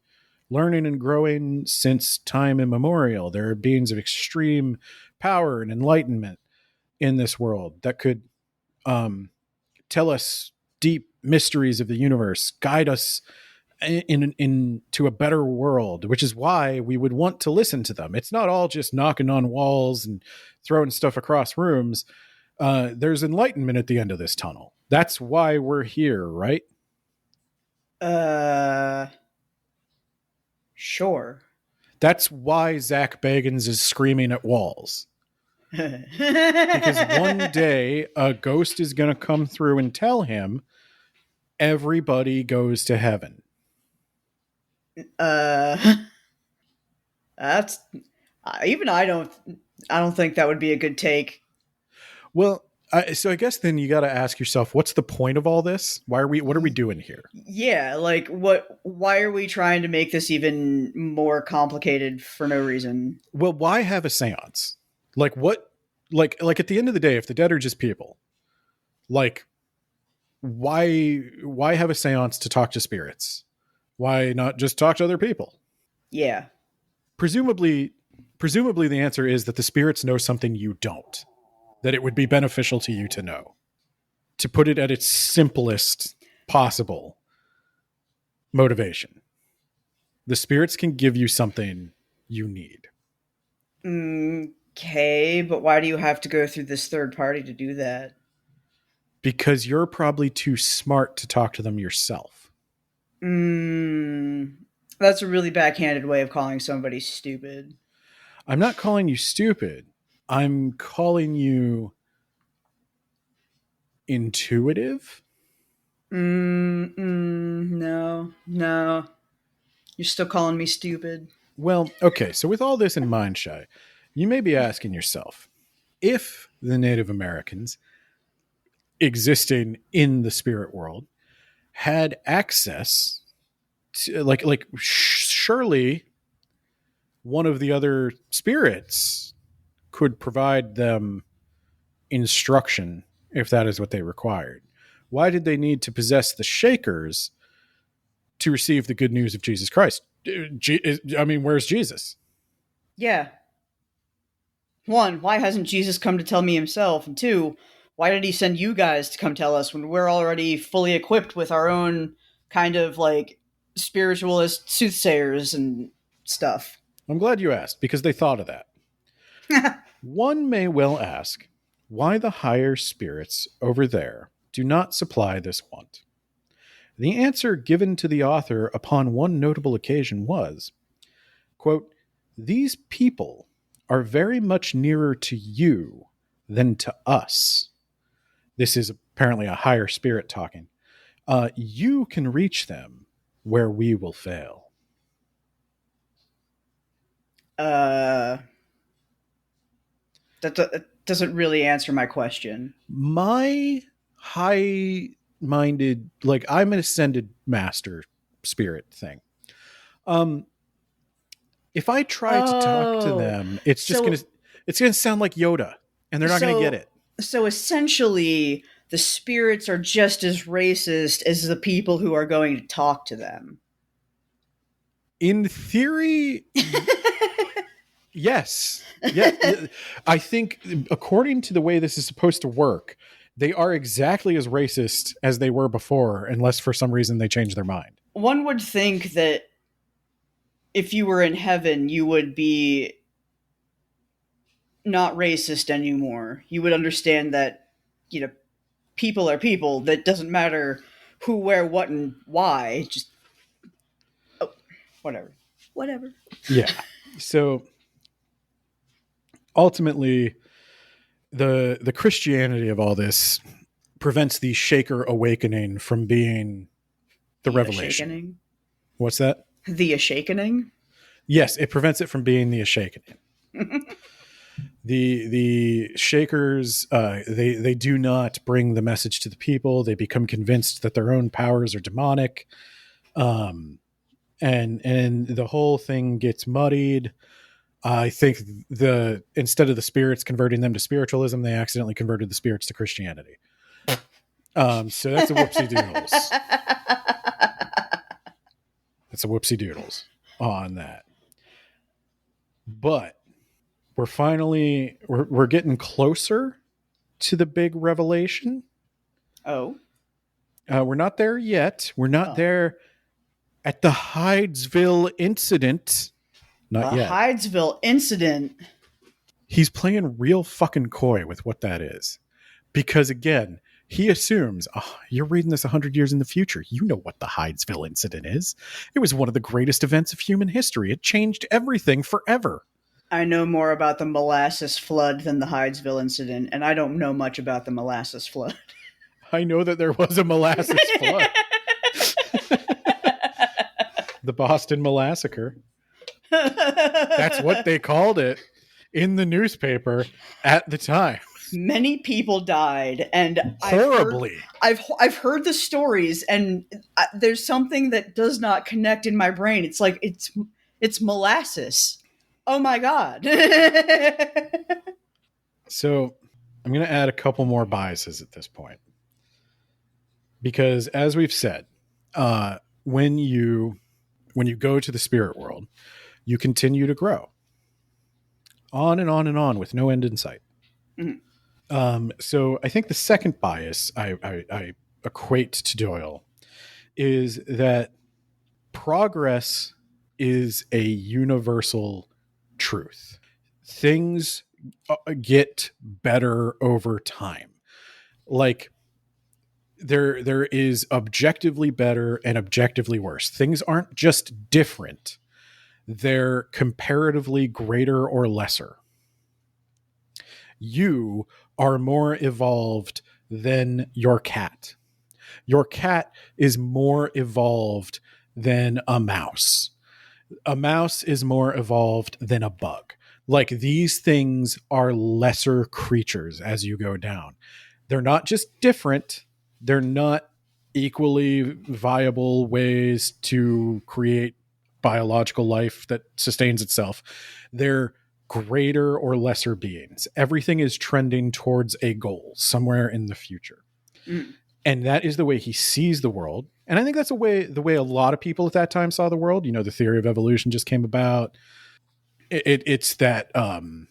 learning and growing since time immemorial. There are beings of extreme power and enlightenment in this world that could tell us deep mysteries of the universe, guide us into a better world, which is why we would want to listen to them. It's not all just knocking on walls and throwing stuff across rooms. There's enlightenment at the end of this tunnel. That's why we're here, right? Sure. That's why Zach Bagans is screaming at walls. Because one day a ghost is going to come through and tell him everybody goes to heaven. That's even I don't think that would be a good take. Well, so I guess then you got to ask yourself, what's the point of all this? What are we doing here? Yeah, like why are we trying to make this even more complicated for no reason? Well, why have a seance? Like what? Like at the end of the day, if the dead are just people, like why have a seance to talk to spirits? Why not just talk to other people? Yeah. Presumably the answer is that the spirits know something you don't, that it would be beneficial to you to know. To put it at its simplest possible motivation. The spirits can give you something you need. Okay, but why do you have to go through this third party to do that? Because you're probably too smart to talk to them yourself. That's a really backhanded way of calling somebody stupid. I'm not calling you stupid. I'm calling you intuitive. No. You're still calling me stupid. Well, okay. So with all this in mind, Shai, you may be asking yourself, if the Native Americans existing in the spirit world had access to, surely one of the other spirits could provide them instruction if that is what they required. Why did they need to possess the Shakers to receive the good news of Jesus Christ? Where's Jesus? Yeah. 1, why hasn't Jesus come to tell me himself? And 2, why did he send you guys to come tell us when we're already fully equipped with our own kind of like spiritualist soothsayers and stuff? I'm glad you asked, because they thought of that. One may well ask why the higher spirits over there do not supply this want. The answer given to the author upon one notable occasion was, quote, "These people are very much nearer to you than to us." This is apparently a higher spirit talking. You can reach them where we will fail. That doesn't really answer my question. My high-minded, like I'm an ascended master spirit thing. If I try to talk to them, it's just gonna sound like Yoda, and they're not gonna get it. So essentially, the spirits are just as racist as the people who are going to talk to them. In theory, yes. Yeah. I think according to the way this is supposed to work, they are exactly as racist as they were before, unless for some reason they change their mind. One would think that if you were in heaven, you would be not racist anymore. You would understand that, people are people. That doesn't matter who, where, what, and why. Just, whatever. Yeah. So ultimately, the Christianity of all this prevents the Shaker awakening from being the revelation. Ashakening? What's that? The ashakening? Yes, it prevents it from being the ashakening. The Shakers, they do not bring the message to the people. They become convinced that their own powers are demonic, and the whole thing gets muddied. I think instead of the spirits converting them to spiritualism, they accidentally converted the spirits to Christianity. So that's a whoopsie doodles. That's a whoopsie doodles on that. But we're getting closer to the big revelation. Oh. We're not there yet. We're not there at the HYDESVILLE incident. Not yet. HYDESVILLE incident. He's playing real fucking coy with what that is. Because again, he assumes, you're reading this 100 years in the future. You know what the HYDESVILLE incident is. It was one of the greatest events of human history. It changed everything forever. I know more about the molasses flood than the HYDESVILLE incident, and I don't know much about the molasses flood. I know that there was a molasses flood. The Boston Molassacre. That's what they called it in the newspaper at the time. Many people died, and horribly. I've heard the stories, and there's something that does not connect in my brain. It's like it's molasses. Oh my god. So I'm going to add a couple more biases at this point, because as we've said, when you go to the spirit world, you continue to grow on and on and on with no end in sight. Mm-hmm. So I think the second bias I equate to Doyle is that progress is a universal truth. Things get better over time. Like there is objectively better and objectively worse. Things aren't just different. They're comparatively greater or lesser. You are more evolved than your cat. Your cat is more evolved than a mouse. A mouse is more evolved than a bug. Like, these things are lesser creatures as you go down. They're not just different. They're not equally viable ways to create biological life that sustains itself. They're greater or lesser beings. Everything is trending towards a goal somewhere in the future. And that is the way he sees the world. And I think that's the way a lot of people at that time saw the world. You know, the theory of evolution just came about. It's that, the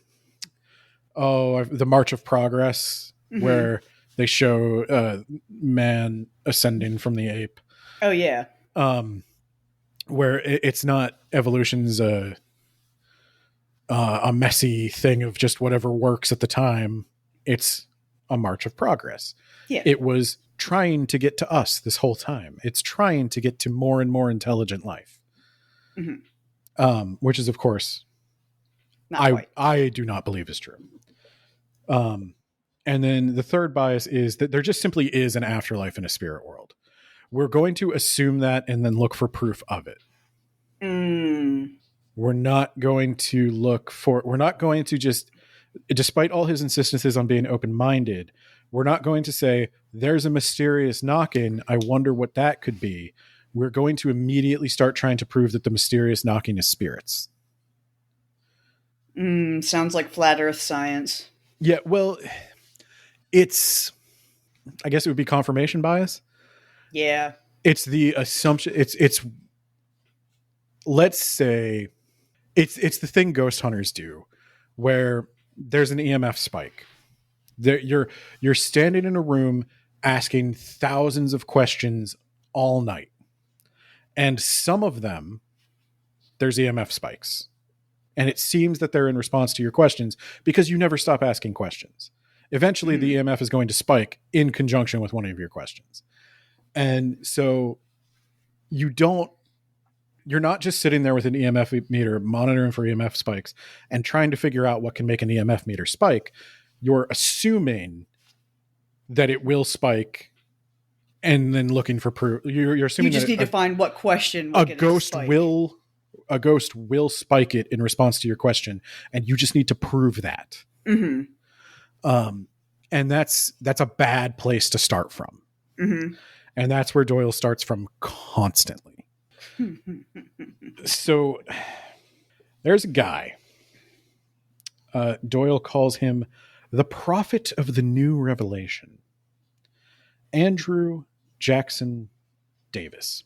March of Progress, mm-hmm. where they show man ascending from the ape. Oh, yeah. Where it's not evolution's a messy thing of just whatever works at the time. It's a march of progress. Yeah. It was trying to get to us this whole time. It's trying to get to more and more intelligent life. Mm-hmm. Which is, of course, I do not believe is true. And then the third bias is that there just simply is an afterlife in a spirit world. We're going to assume that and then look for proof of it. We're not going to just, despite all his insistences on being open-minded, we're not going to say, there's a mysterious knocking, I wonder what that could be. We're going to immediately start trying to prove that the mysterious knocking is spirits. Sounds like flat Earth science. Yeah, well, I guess it would be confirmation bias. Yeah. It's the assumption. It's let's say it's the thing ghost hunters do, where there's an EMF spike. You're standing in a room asking thousands of questions all night, and some of them there's EMF spikes, and it seems that they're in response to your questions because you never stop asking questions. Eventually, the EMF is going to spike in conjunction with one of your questions, and so you're not just sitting there with an EMF meter monitoring for EMF spikes and trying to figure out what can make an EMF meter spike. You're assuming that it will spike and then looking for proof. You're assuming you just need to find what question will get a ghost will spike it in response to your question, and you just need to prove that. And that's a bad place to start from. And that's where Doyle starts from constantly. So there's a guy. Doyle calls him the prophet of the new revelation, Andrew Jackson Davis.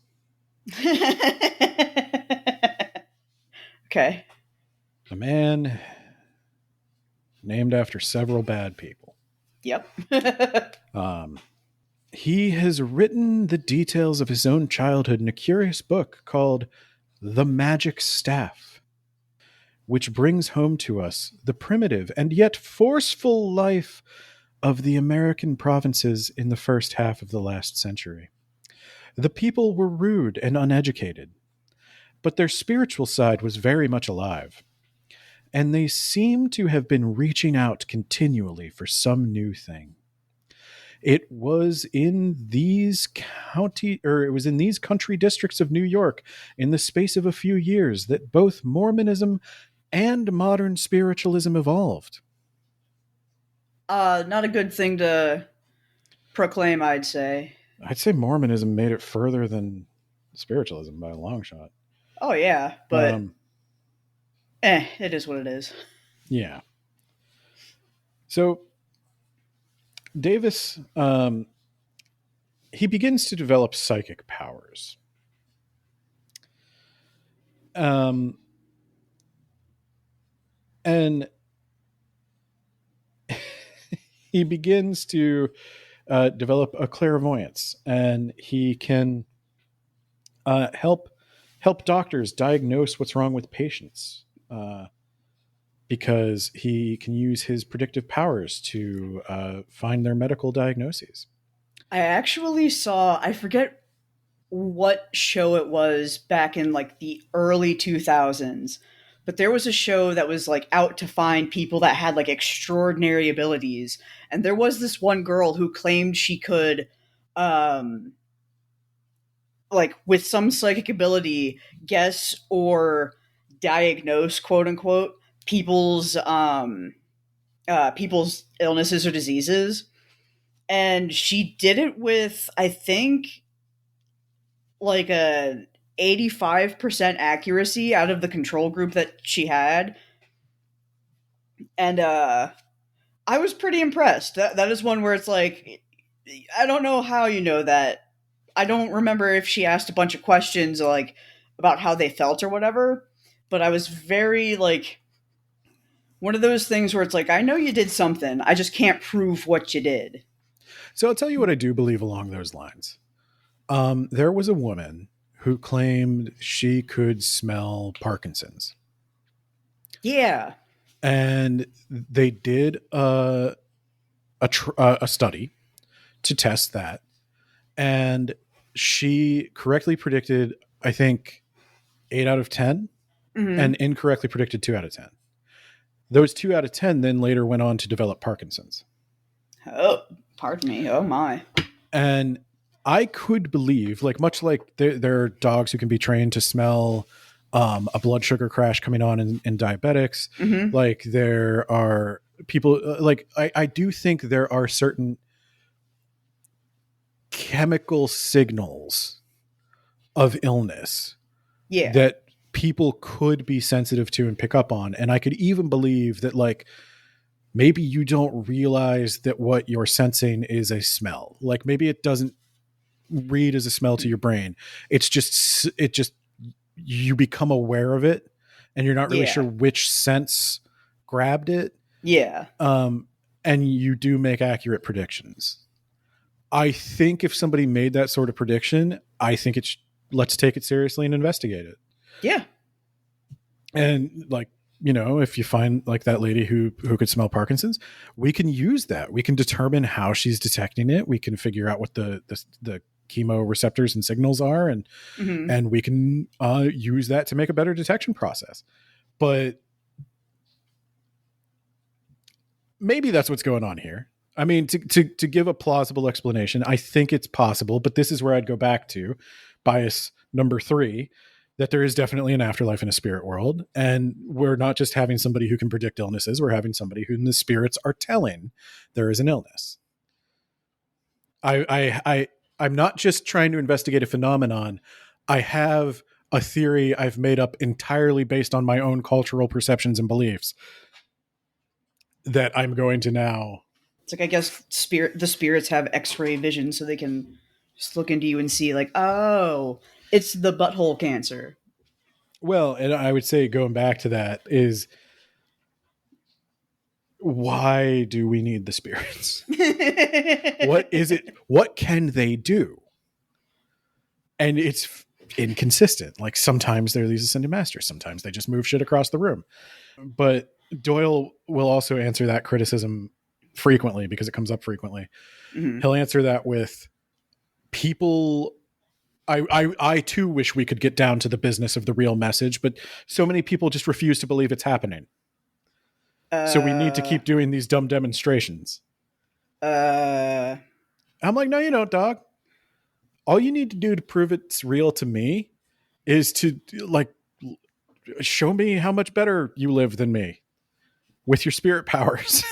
Okay. A man named after several bad people. Yep. He has written the details of his own childhood in a curious book called The Magic Staff, which brings home to us the primitive and yet forceful life of the American provinces in the first half of the last century. The people were rude and uneducated, but their spiritual side was very much alive, and they seem to have been reaching out continually for some new thing. It was in these country districts of New York in the space of a few years that both Mormonism and modern spiritualism evolved. Not a good thing to proclaim, I'd say. I'd say Mormonism made it further than spiritualism by a long shot. Oh, yeah, but it is what it is. Yeah. So Davis, he begins to develop psychic powers. And he begins to develop a clairvoyance, and he can help doctors diagnose what's wrong with patients, because he can use his predictive powers to find their medical diagnoses. I actually saw, I forget what show it was back in like the early 2000s, but there was a show that was like out to find people that had like extraordinary abilities. And there was this one girl who claimed she could, like with some psychic ability, guess or diagnose, quote unquote, people's illnesses or diseases. And she did it with, I think, like a 85% accuracy out of the control group that she had. And I was pretty impressed. That is one where it's like, I don't know how you know that. I don't remember if she asked a bunch of questions like about how they felt or whatever, but I was very like, one of those things where it's like, I know you did something, I just can't prove what you did. So I'll tell you what I do believe along those lines. There was a woman who claimed she could smell Parkinson's. Yeah. And they did a study to test that. And she correctly predicted, I think, 8 out of 10, and incorrectly predicted 2 out of 10. Those 2 out of 10 then later went on to develop Parkinson's. Oh, pardon me. Oh, my. And I could believe, like, much like there are dogs who can be trained to smell a blood sugar crash coming on in diabetics. Like, there are people, like, I do think there are certain chemical signals of illness that people could be sensitive to and pick up on. And I could even believe that, like, maybe you don't realize that what you're sensing is a smell. Like, maybe it doesn't read as a smell to your brain. It just, you become aware of it and you're not really sure which sense grabbed it. Yeah. And you do make accurate predictions. I think if somebody made that sort of prediction, I think let's take it seriously and investigate it. Yeah. And, like, you know, if you find, like, that lady who could smell Parkinson's, we can use that. We can determine how she's detecting it. We can figure out what the chemoreceptors and signals are, and and we can use that to make a better detection process. But maybe that's what's going on here. I mean, to give a plausible explanation, I think it's possible, but this is where I'd go back to bias number 3, that there is definitely an afterlife in a spirit world. And we're not just having somebody who can predict illnesses. We're having somebody who the spirits are telling there is an illness. I'm not just trying to investigate a phenomenon. I have a theory I've made up entirely based on my own cultural perceptions and beliefs that I'm going to now. It's like, I guess the spirits have X-ray vision, so they can just look into you and see, like, oh, it's the butthole cancer. Well, and I would say, going back to that, is why do we need the spirits? What is it? What can they do? And it's inconsistent. Like, sometimes they're these ascended masters. Sometimes they just move shit across the room. But Doyle will also answer that criticism frequently, because it comes up frequently. He'll answer that with, people, I too wish we could get down to the business of the real message, but so many people just refuse to believe it's happening. So we need to keep doing these dumb demonstrations. I'm like, no, you don't, dog. All you need to do to prove it's real to me is to, like, show me how much better you live than me with your spirit powers.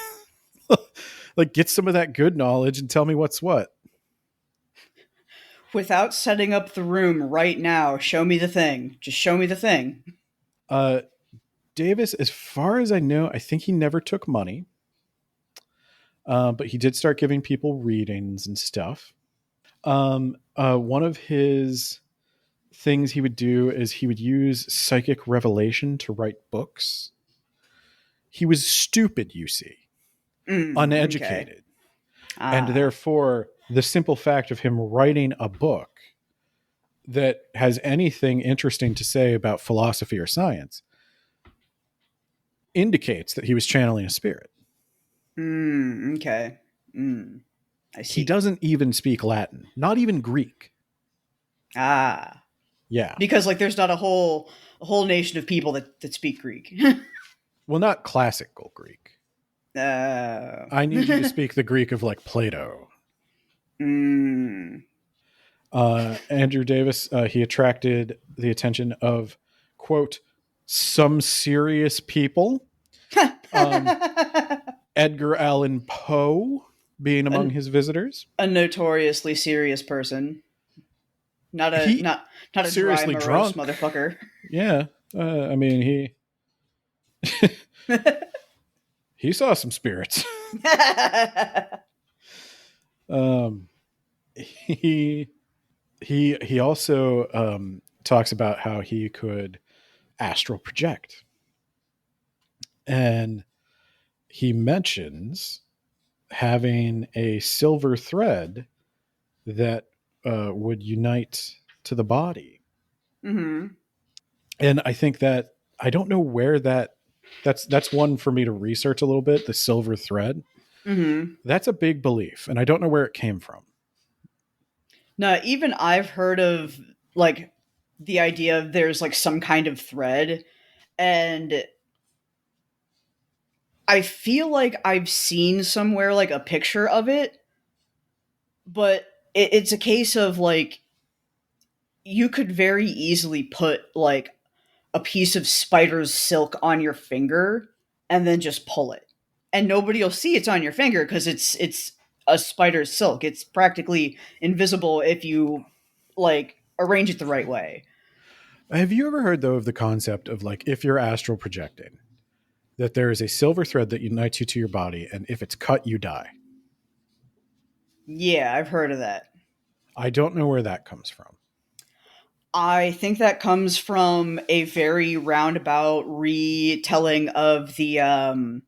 Like, get some of that good knowledge and tell me what's what. Without setting up the room right now, show me the thing. Just show me the thing. Davis, as far as I know, I think he never took money. But he did start giving people readings and stuff. One of his things he would do is he would use psychic revelation to write books. He was stupid, you see. Uneducated. Okay. And therefore, the simple fact of him writing a book that has anything interesting to say about philosophy or science indicates that he was channeling a spirit. Okay. I see. He doesn't even speak Latin, not even Greek. Yeah. Because, like, there's not a whole nation of people that speak Greek. Well, not classical Greek. I need you to speak the Greek of, like, Plato. Andrew Davis, he attracted the attention of, quote, some serious people. Edgar Allan Poe being among his visitors. A notoriously serious person. Not a seriously dry, morose drunk motherfucker. Yeah. I mean, he saw some spirits. He also talks about how he could astral project. And he mentions having a silver thread that would unite to the body. And I think that, I don't know where that's one for me to research a little bit, the silver thread. That's a big belief, and I don't know where it came from. No, even I've heard of, like, the idea of there's, like, some kind of thread, and I feel like I've seen somewhere, like, a picture of it, but it's a case of, like, you could very easily put, like, a piece of spider's silk on your finger and then just pull it. And nobody will see it's on your finger because it's a spider's silk. It's practically invisible if you, like, arrange it the right way. Have you ever heard, though, of the concept of like if you're astral projecting, that there is a silver thread that unites you to your body, and if it's cut, you die? Yeah, I've heard of that. I don't know where that comes from. I think that comes from a very roundabout retelling of the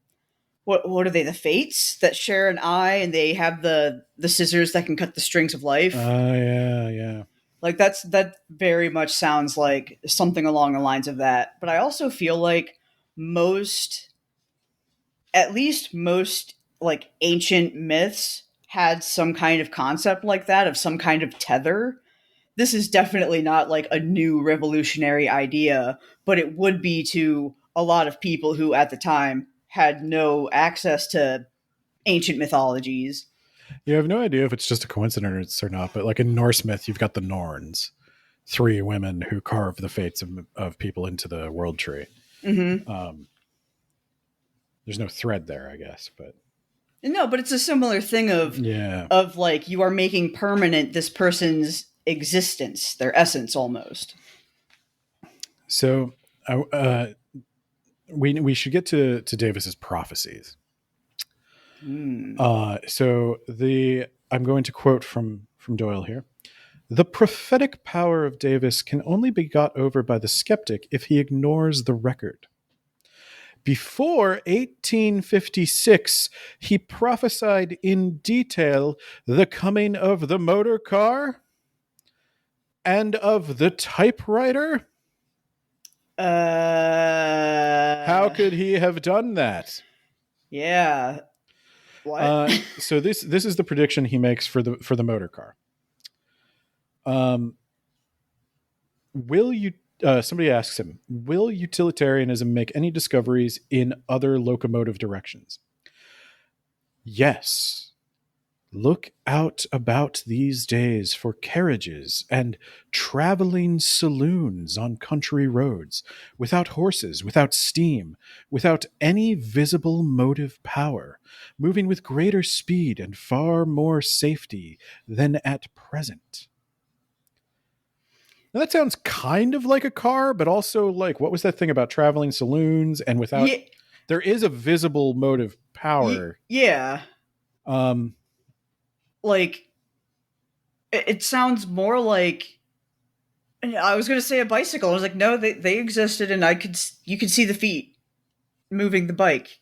what are they, the fates that share an eye, and they have the scissors that can cut the strings of life. Yeah. Like that very much sounds like something along the lines of that. But I also feel like most like ancient myths had some kind of concept like that, of some kind of tether. This is definitely not like a new revolutionary idea, but it would be to a lot of people who at the time had no access to ancient mythologies. You have no idea if it's just a coincidence or not, but like in Norse myth, you've got the Norns, 3 women who carve the fates of people into the world tree. Mm-hmm. There's no thread there, I guess, but no, but it's a similar thing of like you are making permanent this person's existence, their essence almost. So we should get to Davis's prophecies. So I'm going to quote from Doyle here. The prophetic power of Davis can only be got over by the skeptic if he ignores the record. Before 1856, he prophesied in detail the coming of the motor car and of the typewriter. How could he have done that? Yeah. What? So this is the prediction he makes for the motor car. Somebody asks him, will utilitarianism make any discoveries in other locomotive directions? Yes. Look out about these days for carriages and traveling saloons on country roads, without horses, without steam, without any visible motive power, moving with greater speed and far more safety than at present. Now that sounds kind of like a car, but also like, what was that thing about traveling saloons and without... Yeah. There is a visible motive power. Yeah. Like, it sounds more like... I was going to say a bicycle. I was like, no, they existed, and you could see the feet moving the bike.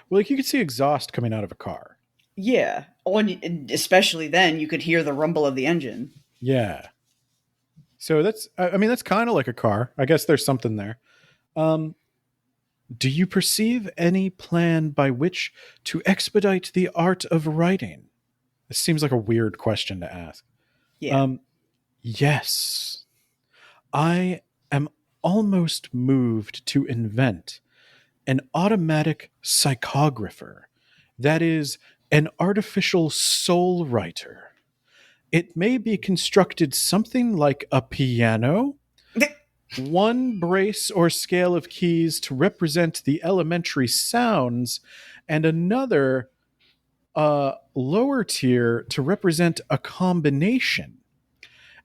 Well, like, you could see exhaust coming out of a car. Yeah. And especially then, you could hear the rumble of the engine. Yeah. So that's kind of like a car. I guess there's something there. Do you perceive any plan by which to expedite the art of writing? This seems like a weird question to ask. Yeah. Yes. I am almost moved to invent an automatic psychographer. That is, an artificial soul writer. It may be constructed something like a piano, one brace or scale of keys to represent the elementary sounds, and another lower tier to represent a combination,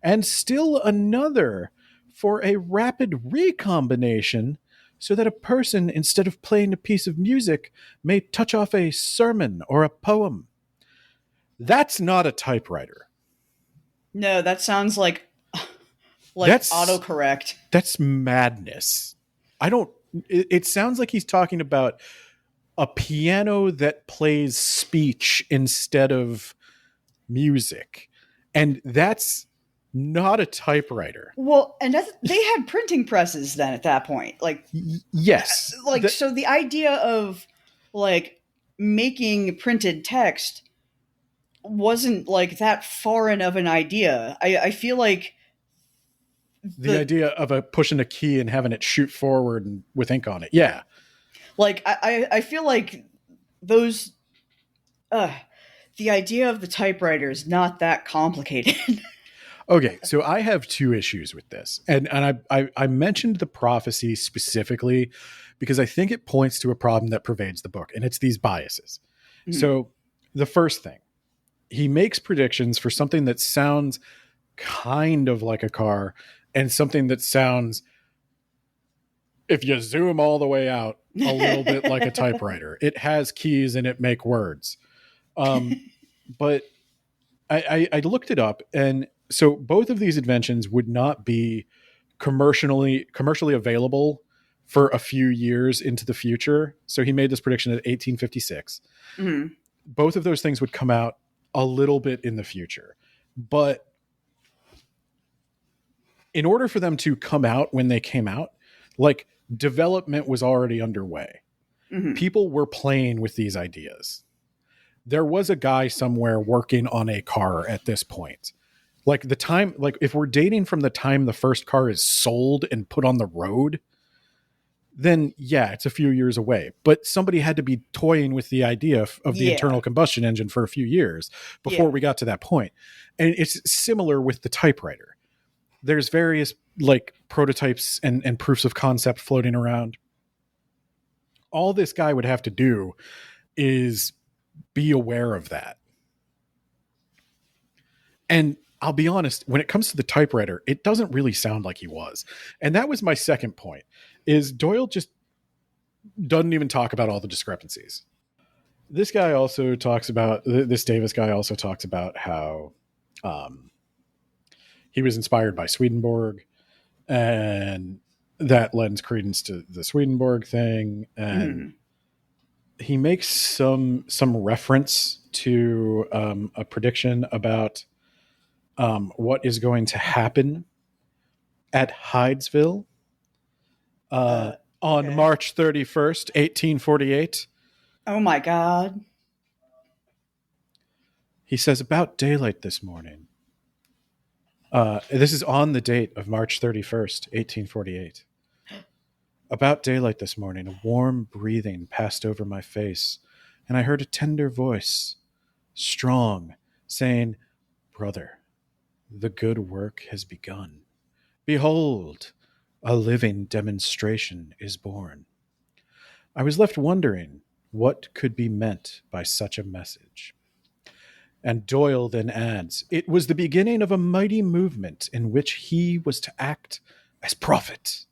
and still another for a rapid recombination, so that a person, instead of playing a piece of music, may touch off a sermon or a poem. That's not a typewriter. No, that sounds like autocorrect. That's madness. It sounds like he's talking about a piano that plays speech instead of music. And that's not a typewriter. Well, and they had printing presses then at that point. Like, yes. So the idea of like making printed text wasn't like that foreign of an idea. I feel like the idea of pushing a key and having it shoot forward and with ink on it. Yeah. Like, I feel like those, the idea of the typewriter is not that complicated. Okay, so I have 2 issues with this. And I mentioned the prophecy specifically because I think it points to a problem that pervades the book, and it's these biases. Mm-hmm. So the first thing, he makes predictions for something that sounds kind of like a car and something that sounds, if you zoom all the way out, a little bit like a typewriter. It has keys and it make words. But I looked it up, and so both of these inventions would not be commercially available for a few years into the future. So he made this prediction at 1856. Mm-hmm. Both of those things would come out a little bit in the future. But in order for them to come out when they came out, like, development was already underway. Mm-hmm. People were playing with these ideas. There was a guy somewhere working on a car at this point. Like, the time, like, if we're dating from the time the first car is sold and put on the road, then yeah, it's a few years away. But somebody had to be toying with the idea of the internal combustion engine for a few years before we got to that point. And it's similar with the typewriter. There's various, like, prototypes and proofs of concept floating around. All this guy would have to do is be aware of that. And I'll be honest, when it comes to the typewriter, it doesn't really sound like he was. And that was my second point, is Doyle just doesn't even talk about all the discrepancies. This guy also talks about, this Davis guy also talks about how he was inspired by Swedenborg, and that lends credence to the Swedenborg thing. And he makes some reference to a prediction about what is going to happen at Hydesville on March 31st, 1848. Oh my God. He says, about daylight this morning. This is on the date of March 31st, 1848. About daylight this morning, a warm breathing passed over my face, and I heard a tender voice, strong, saying, "Brother, the good work has begun. Behold, a living demonstration is born." I was left wondering what could be meant by such a message. And Doyle then adds, it was the beginning of a mighty movement in which he was to act as prophet.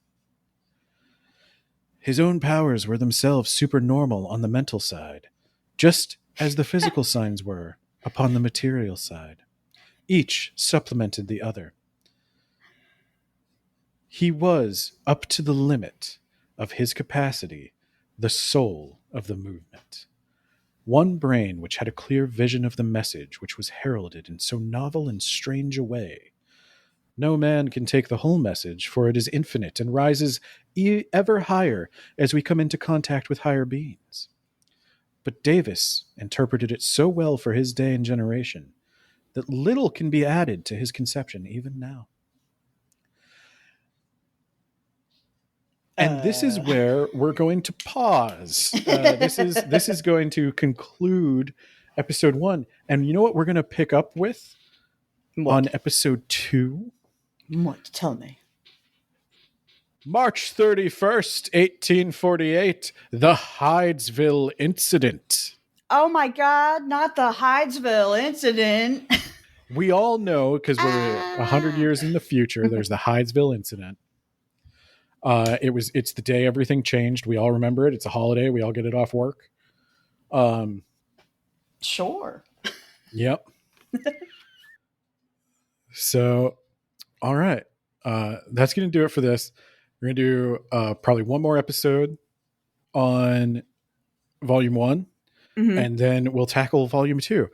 His own powers were themselves supernormal on the mental side, just as the physical signs were upon the material side. Each supplemented the other. He was, up to the limit of his capacity, the soul of the movement. One brain which had a clear vision of the message which was heralded in so novel and strange a way. No man can take the whole message, for it is infinite and rises ever higher as we come into contact with higher beings. But Davis interpreted it so well for his day and generation that little can be added to his conception even now. And this is where we're going to pause. This is going to conclude episode 1. And you know what we're going to pick up with on episode 2? What? Tell me. March 31st, 1848, the Hydesville Incident. Oh my God, not the Hydesville Incident. We all know, because we're 100 years in the future, there's the Hydesville Incident. It's the day everything changed. We all remember it. It's a holiday. We all get it off work. Sure. Yep. So, all right. That's going to do it for this. We're going to do probably one more episode on Volume 1, and then we'll tackle Volume 2,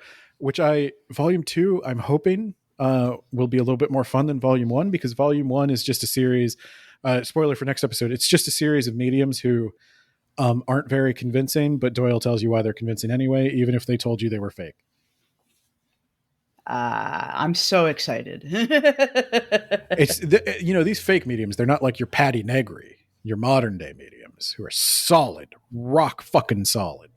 Volume 2, I'm hoping will be a little bit more fun than Volume 1, because Volume 1 is just a series, spoiler for next episode, it's just a series of mediums who aren't very convincing, but Doyle tells you why they're convincing anyway, even if they told you they were fake. I'm so excited. It's these fake mediums, they're not like your Patty Negri, your modern day mediums who are solid, rock fucking solid.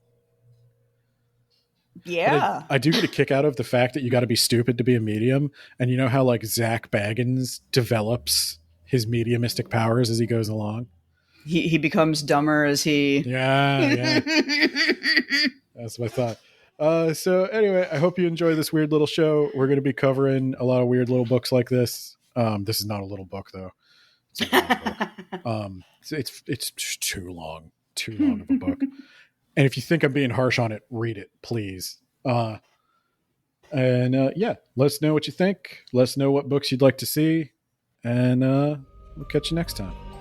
Yeah. I do get a kick out of the fact that you got to be stupid to be a medium. And you know how, like, Zach Baggins develops his mediumistic powers as he goes along? He becomes dumber as he... Yeah. That's what I thought. So anyway, I hope you enjoy this weird little show. We're going to be covering a lot of weird little books like this. This is not a little book though. It's a long book. It's too long of a book. And if you think I'm being harsh on it, read it, please. Yeah, let us know what you think. Let us know what books you'd like to see, and we'll catch you next time.